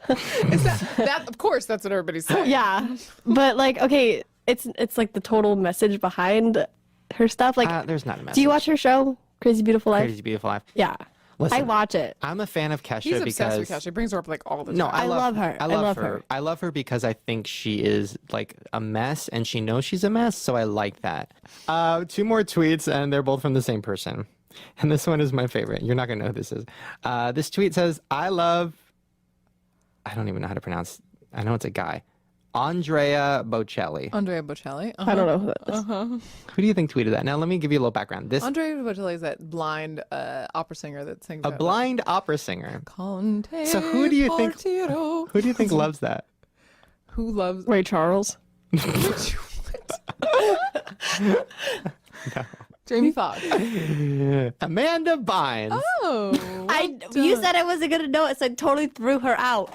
Is that of course, that's what everybody's saying. Yeah. But like, okay, it's like the total message behind her stuff. Like, There's not a message. do you watch her show, Crazy Beautiful Life? Crazy Beautiful Life? Yeah. Listen, I watch it. I'm a fan of Kesha He's obsessed with because Kesha. He brings her up like all the time. no, I love her. I love her. I love her because I think she is like a mess, and she knows she's a mess. So I like that. 2 more tweets, and they're both from the same person. And this one is my favorite. You're not gonna know who this is. This tweet says, "I don't even know how to pronounce. I know it's a guy. Andrea Bocelli. Andrea Bocelli. I don't know who that is. Who do you think tweeted that? Now let me give you a little background. This Andrea Bocelli is that blind opera singer that sings a blind opera singer. Conte So who do you think? Partito. Who do you think loves that? Who loves Ray Charles. Jamie Foxx? Amanda Bynes. Oh, You said I wasn't gonna know it, so I totally threw her out.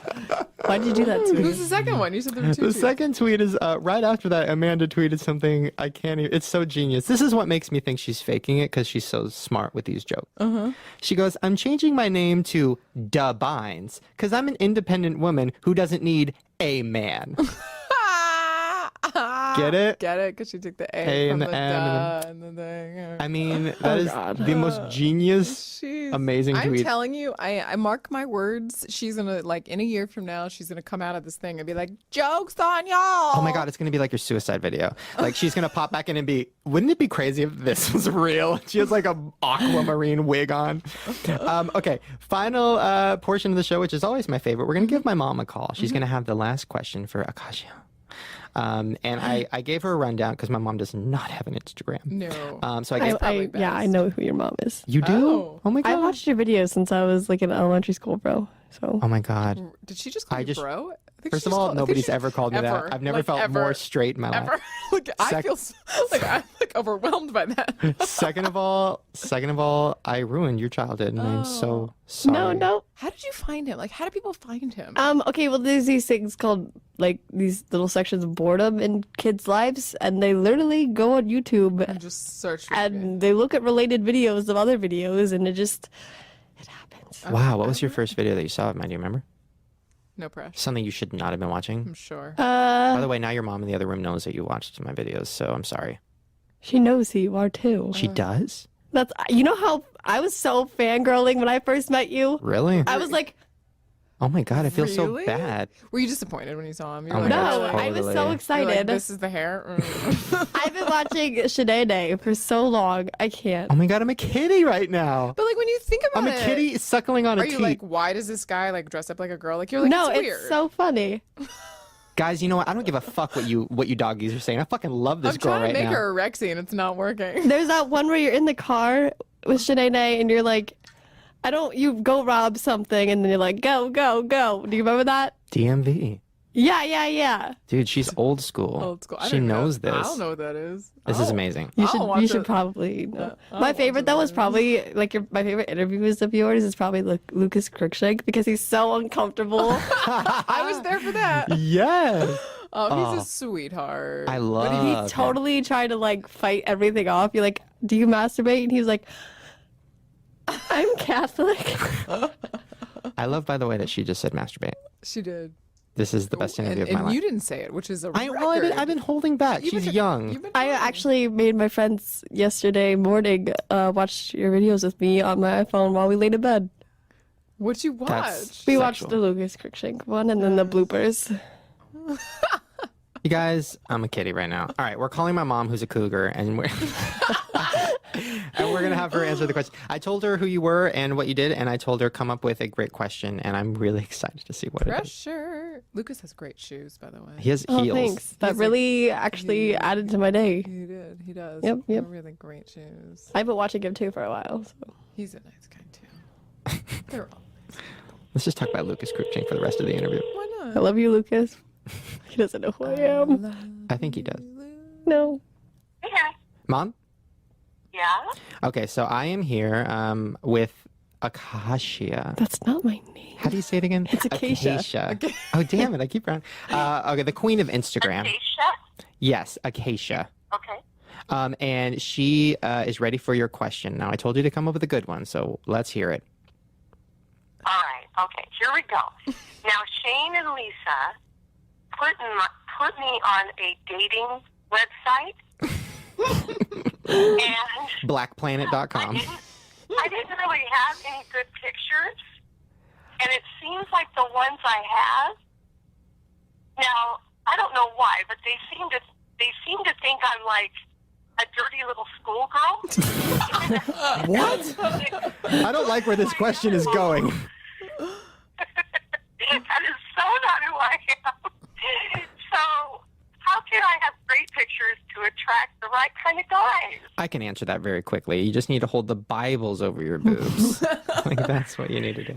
Why did you do that to me? who's the second one? You said there were two. The second tweet is right after that. Amanda tweeted something I can't even. It's so genius. This is what makes me think she's faking it because she's so smart with these jokes. She goes, "I'm changing my name to Da Bynes because I'm an independent woman who doesn't need a man." Get it? Get it? Because she took the A A from and the the M duh and the thing. I mean, that is God. the most genius, She's- amazing I'm tweet. telling you, I mark my words. She's gonna like in a year from now, she's gonna come out of this thing and be like, "Jokes on y'all." Oh my God, it's going to be like your suicide video. Like she's going to pop back in and be, wouldn't it be crazy if this was real? She has like a aquamarine wig on. Okay, final portion of the show, which is always my favorite. We're going to give my mom a call. She's going to have the last question for Acacia. And I gave her a rundown because my mom does not have an Instagram. No. So I gave I know who your mom is. You do? Oh my God. I watched your videos since I was like in elementary school, bro. So Oh my God. Did she just call you bro? I think First she of just all, called- I think nobody's she- ever called me ever. that. I've never Like, felt ever. more straight in my life. Ever. Like I Sec- feel like I'm like overwhelmed by that. Second of all, I ruined your childhood, and I'm so sorry. no. How did you find him? Like, how do people find him? Okay, well, there's these things called like these little sections of boredom in kids' lives, and they literally go on YouTube And just search. For and they look at related videos of other videos, and it happens. Wow, what was your first video that you saw of mine? Do you remember? No pressure. Something you should not have been watching. I'm sure. By the way, now your mom in the other room knows that you watched my videos, so I'm sorry. She knows who you are too. She does? That's how I was so fangirling when I first met you. Really? I was like, Oh my God, I feel so Really? bad. Were you disappointed when you saw him? You're Oh my like, God, no, really? I was so totally. You're excited. like, this is the hair. I've been watching Sinead for so long. I can't. Oh my God, I'm a kitty right now. But like when you think about I'm it, a kitty suckling on a Are you teat. like, why does this guy like dress up like a girl? Like you're like, No, it's it's weird. so funny. Guys, you know what? I don't give a fuck what you doggies are saying. I fucking love this I'm girl trying right to make now. her a Rexy and it's not working. There's that one where you're in the car with Sinead and you're like, you go rob something and then you're like, go, go, go. Do you remember that? DMV. Yeah. Dude, she's old school. Old school. I She don't know. knows this. I don't know what that is. This is amazing. You I'll should watch it. probably know. I'll My watch favorite it though was later. probably like my favorite interviews of yours is probably Lucas Cruikshank because he's so uncomfortable. I was there for that. Yes. Oh, he's a sweetheart. I But love he him. totally tried to like fight everything off. You're like, do you masturbate? And he was like, I'm Catholic. I love, by the way, that she just said masturbate. She did. This is the best interview of my And life. you didn't say it, which is a record. I've been holding back. She's young. You've been I holding. actually made my friends yesterday morning watch your videos with me on my iPhone while we laid in bed. What'd you watch? That's- We Sexual. watched the Lucas Cruikshank one and then the bloopers. You guys, I'm a kitty right now. All right, we're calling my mom, who's a cougar, and we're and we're gonna have her answer the question. I told her who you were and what you did, and I told her come up with a great question, and I'm really excited to see what it is. Pressure. Lucas has great shoes, by the way. He has Oh, heels. thanks. That He's really actually added to my day. He did. He does. Yep, yep. They're really great shoes. I've been watching him too for a while. So. He's a nice guy too. They're all nice. Let's just talk about Lucas Cruikshank for the rest of the interview. Why not? I love you, Lucas. He doesn't know who I am. I think he does. No. Yeah. Mom? Yeah? Okay, so I am here with Acacia. That's not my name. How do you say it again? It's Acacia. Oh, damn it. I keep wrong. Okay, the queen of Instagram. Acacia? Yes, Acacia. Okay. And she is ready for your question. Now, I told you to come up with a good one, so let's hear it. All right. Okay. Here we go. Now, Shane and Lisa put me on a dating website. And Blackplanet.com. I didn't really have any good pictures. And it seems like the ones I have, now, I don't know why, but they seem to think I'm like a dirty little schoolgirl. What? I don't like where this question is going. That is so not who I am. So, how can I have great pictures to attract the right kind of guys? I can answer that very quickly. You just need to hold the Bibles over your boobs. Like, that's what you need to do.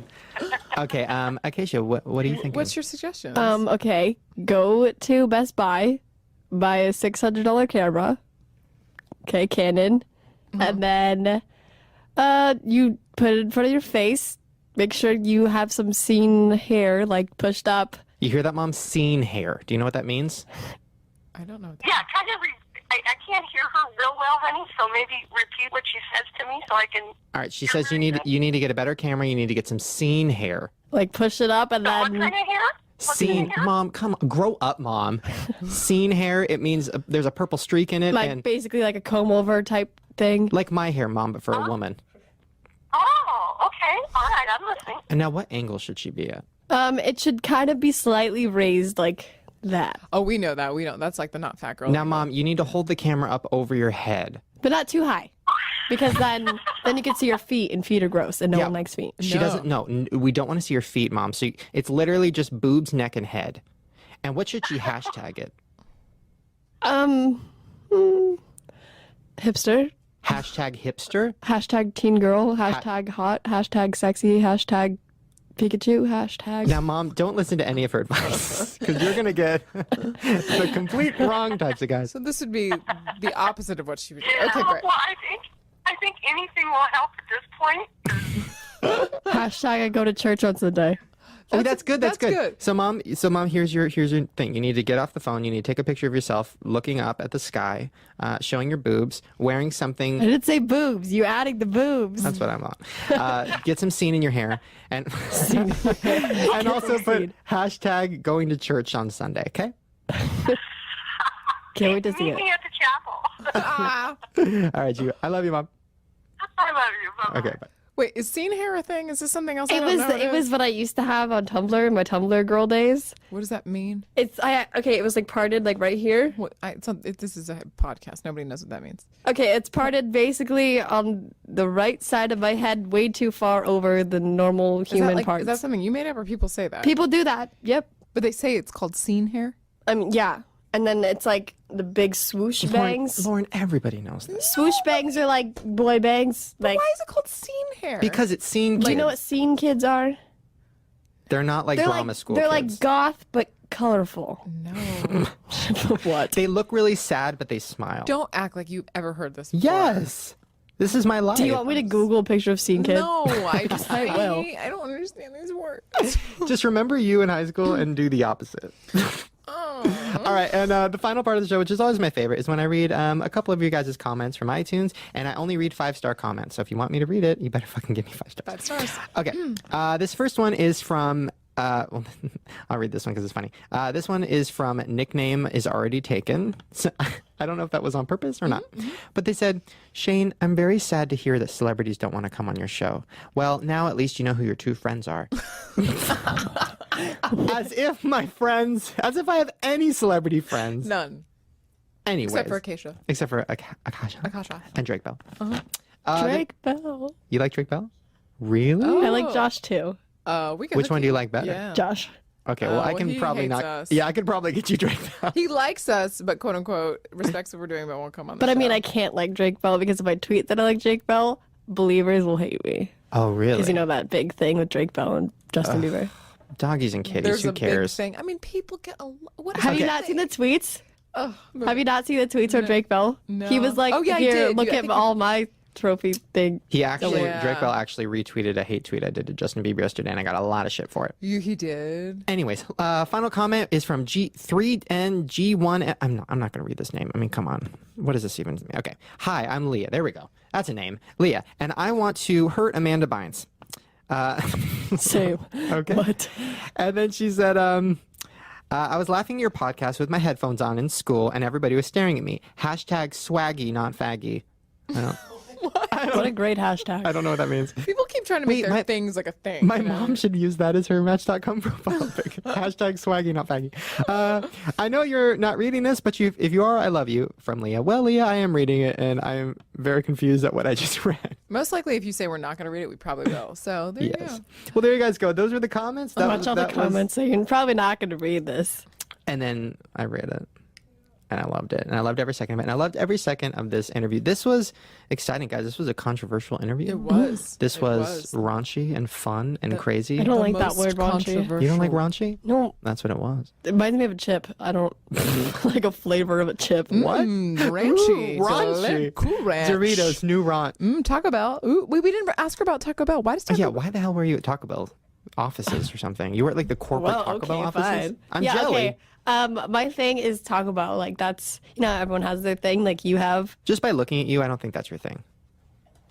Okay, Acacia, what do you think? What's your suggestion? Okay. Go to Best Buy, buy a $600 camera. Okay, Canon. And then you put it in front of your face. Make sure you have some scene hair, like pushed up. You hear that, Mom? Scene hair. Do you know what that means? I don't know. Yeah, kind of. I can't hear her real well, honey. So maybe repeat what she says to me so I can. All right, she says you need to get a better camera. You need to get some scene hair. Like push it up and What then kind of hair? What kind Scene, of hair? Mom, come on, grow up, Mom. Scene hair. It means there's a purple streak in it, like and basically like a comb over type thing. like my hair, Mom, but for a woman. Oh, okay. All right, I'm listening. And now, what angle should she be at? It should kind of be slightly raised like that, Oh, we know that. We know that's like the not fat girl. Now, Mom, you need to hold the camera up over your head. but not too high, because then you can see your feet, and feet are gross, and no Yeah. one likes feet. She doesn't. No, we don't want to see your feet, Mom. So it's literally just boobs, neck, and head. And what should she hashtag it? Hipster, Hashtag hipster. hashtag teen girl, hashtag hot, hashtag sexy, hashtag Pikachu, hashtag. Now, Mom, don't listen to any of her advice because you're gonna get the complete wrong types of guys. So this would be the opposite of what she would do. Okay, great. Well, I think anything will help at this point. Hashtag I go to church on Sunday. Oh, that's good. That's that's good. good. So, Mom, here's your thing. You need to get off the phone. You need to take a picture of yourself looking up at the sky, showing your boobs, wearing I something. didn't say boobs. You adding the boobs. That's what I'm on. Get some scene in your hair, and and also put hashtag going to church on Sunday. Okay. Can't wait to see Meet it. me at the chapel. All right, I love you, Mom. I love you. Bye-bye. Okay, bye. Wait, is scene hair a thing? Is this something else? I It don't know it was what I used to have on Tumblr in my Tumblr girl days. What does that mean? It was like parted like right here. This is a podcast. Nobody knows what that means. Okay, it's parted basically on the right side of my head, way too far over the normal human parts. Is that something you made up, or people say that? People do that. Yep. But they say it's called scene hair. I mean, yeah. And then it's like the big swoosh bangs. Lauren, everybody knows this Swoosh bangs are like boy bangs. Like, Why is it called scene hair? because it's scene. do you kids. know what scene kids are? They're not like They're drama like school they're kids. like goth but colorful. no. What? They look really sad, but they smile. Don't act like you've ever heard this. Before. Yes, this is my life. Do you want me to Google a picture of scene kids? No, I just I will. I don't understand these words. Just remember you in high school and do the opposite. All right, and the final part of the show, which is always my favorite, is when I read a couple of you guys' comments from iTunes, and I only read 5-star comments. So if you want me to read it, you better fucking give me 5 stars. 5 stars. Okay. This first one is from. Well, I'll read this one because it's funny. This one is from Nickname is Already Taken. So, I don't know if that was on purpose or not. But they said, Shane, I'm very sad to hear that celebrities don't want to come on your show. Well, now at least you know who your two friends are. As if I have any celebrity friends. None. Anyways. Except for Acacia. Except for Acacia. And Drake Bell. Drake Bell. You like Drake Bell? Really? I like Josh too. Which one do you like better? Yeah. Josh. Okay, well, I can he probably hates not. us. Yeah, I could probably get you Drake Bell. He likes us, but quote unquote respects what we're doing, but won't come on the But show. I mean, I can't like Drake Bell because if I tweet that I like Drake Bell, believers will hate me. Oh, really? Because you know that big thing with Drake Bell and Justin Bieber. Doggies and kitties. There's Who a cares? big thing. I mean, people get a. What is Have you that not seen thing? the tweets? Oh, Have you not seen the tweets of Drake Bell? No. He was like, Oh, yeah, I here, did. look I at think all my trophy thing. He actually, Yeah. Drake Bell actually retweeted a hate tweet I did to Justin Bieber yesterday, and I got a lot of shit for it. He did. Anyways, final comment is from G3NG1. I'm not going to read this name. I mean, come on. What does this even mean? Okay. Hi, I'm Leah. There we go. That's a name. Leah. And I want to hurt Amanda Bynes. Same. Okay. What? And then she said, I was laughing at your podcast with my headphones on in school, and everybody was staring at me. Hashtag swaggy, not faggy. What a great hashtag. I don't know what that means. People keep trying to make Wait, their my- things like a thing. My you know? mom should use that as her Match.com profile pic. Hashtag swaggy, not faggy. I know you're not reading this, but if you are, I love you. From Leah. Well, Leah, I am reading it, and I am very confused at what I just read. Most likely, if you say we're not going to read it, we probably will. So there you Yes. go. Well, there you guys go. Those were the comments. Watch all the comments, so you're probably not going to read this. And then I read it. And I loved it. And I loved every second of it. And I loved every second of this interview. This was exciting, guys. This was a controversial interview. It was. This It was raunchy and fun and crazy. I don't The like that most word, raunchy. You don't like raunchy? No, That's what it was. it reminds me of a chip. I don't like a flavor of a chip. What? Ranchy. Ooh, raunchy. Cool Ranch. Doritos, new raunt. Taco Bell. Ooh, we didn't ask her about Taco Bell. Why does Taco Yeah, Bell? why the hell were you at Taco Bell offices or something? You were at like the corporate Well, Taco okay, Bell offices? fine. I'm yeah, jelly. okay. My thing is Taco Bell. Like that's everyone has their thing. Like you have. Just by looking at you, I don't think that's your thing.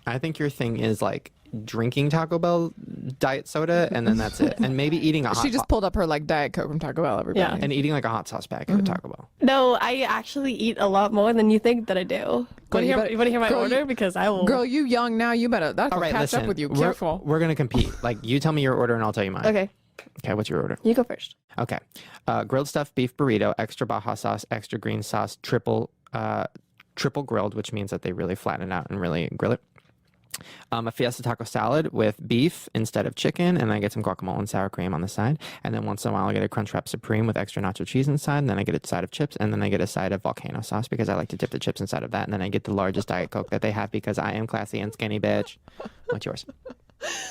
I think your thing is like drinking Taco Bell diet soda and then that's it. And maybe eating a hot She just pulled up her like Diet Coke from Taco Bell. Everybody. Yeah. and eating like a hot sauce packet at Taco Bell. No, I actually eat a lot more than you think that I do. Well, Want you to better- hear my girl, order? you- Because I will. Girl, you young now. You better. That'll All right, catch listen. up with you. We're- Careful. We're going to compete. Like you tell me your order and I'll tell you mine. Okay, Okay, what's your order? you go first. Okay. Grilled stuffed beef burrito, extra Baja sauce, extra green sauce, triple grilled, which means that they really flatten it out and really grill it. A fiesta taco salad with beef instead of chicken, and then I get some guacamole and sour cream on the side. And then once in a while, I get a Crunchwrap Supreme with extra nacho cheese inside, and then I get a side of chips, and then I get a side of volcano sauce because I like to dip the chips inside of that. And then I get the largest Diet Coke that they have because I am classy and skinny, bitch. What's yours?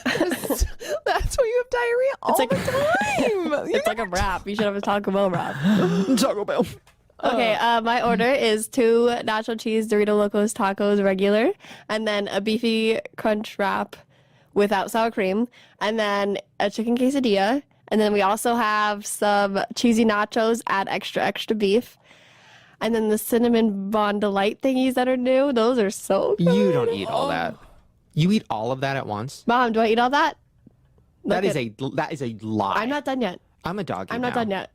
That's why you have diarrhea all like- the time. It's like a wrap. You should have a Taco Bell wrap. Taco Bell. Okay, my order is 2 nacho cheese Dorito Locos tacos regular, and then a beefy crunch wrap without sour cream, and then a chicken quesadilla, and then we also have some cheesy nachos, add extra beef, and then the cinnamon Bon Delight thingies that are new. Those are so good. You don't eat all that. You eat all of that at once? Mom, do I eat all that? That Look is a lie. I'm not done yet. I'm a doggy I'm not now. done yet.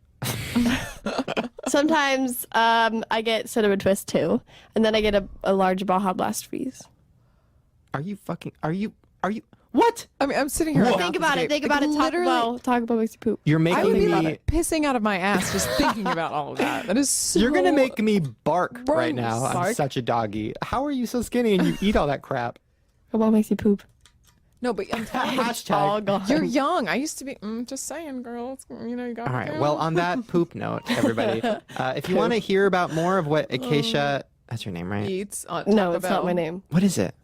Sometimes I get cinnamon twist too, and then I get a large Baja Blast freeze. Are you what? I mean, I'm sitting here. right now Think about it. Think about it. Taco Bell makes you poop. You're I making would be me pissing out of my ass just thinking about all of that. That is so. You're gonna make me bark right now. I'm Bark? such a doggy. How are you so skinny and you eat all that crap? Taco Bell makes you poop. No, but I'm telling you, All Hashtag. gone. you're young. I used to be. Just saying, girl. It's, you got. All right. Well, on that poop note, everybody, if you want to hear about more of what Acacia, that's your name, right? eats on No, Taco it's Bell. not my name. What is it?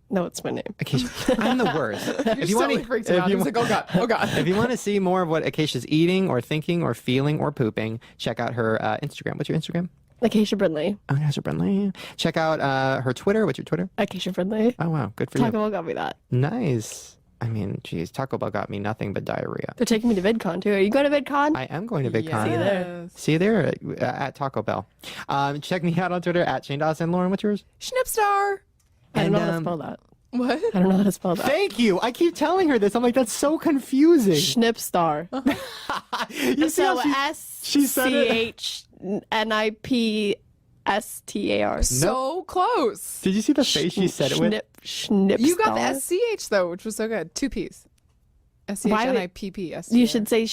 No, it's my name. Acacia. I'm the worst. If you wanna- freaked out. He was like, oh god, oh god. if you want to see more of what Acacia's eating or thinking or feeling or pooping, check out her Instagram. What's your Instagram? Acacia Brinely. Oh, Acacia Brinely. Check out her Twitter. What's your Twitter? Acacia Brinely. Oh, wow. Good for Taco you. Bell got me that. Nice. I mean, geez, Taco Bell got me nothing but diarrhea. They're taking me to VidCon too. Are you going to VidCon? I am going to VidCon. See you there. See you there at Taco Bell. Check me out on Twitter at Shane Dawson. Lauren, what's yours? Schnipstar. I don't know how to spell that. What? I don't know how to spell that. Thank you. I keep telling her this. I'm like, that's so confusing. Schnipstar. You see So how she said it? SCHNIPSTAR. So close. Did you see the face she said it with? Schnipstar. You got the SCH though, which was so good. 2 P's. SCHNIPP. You should say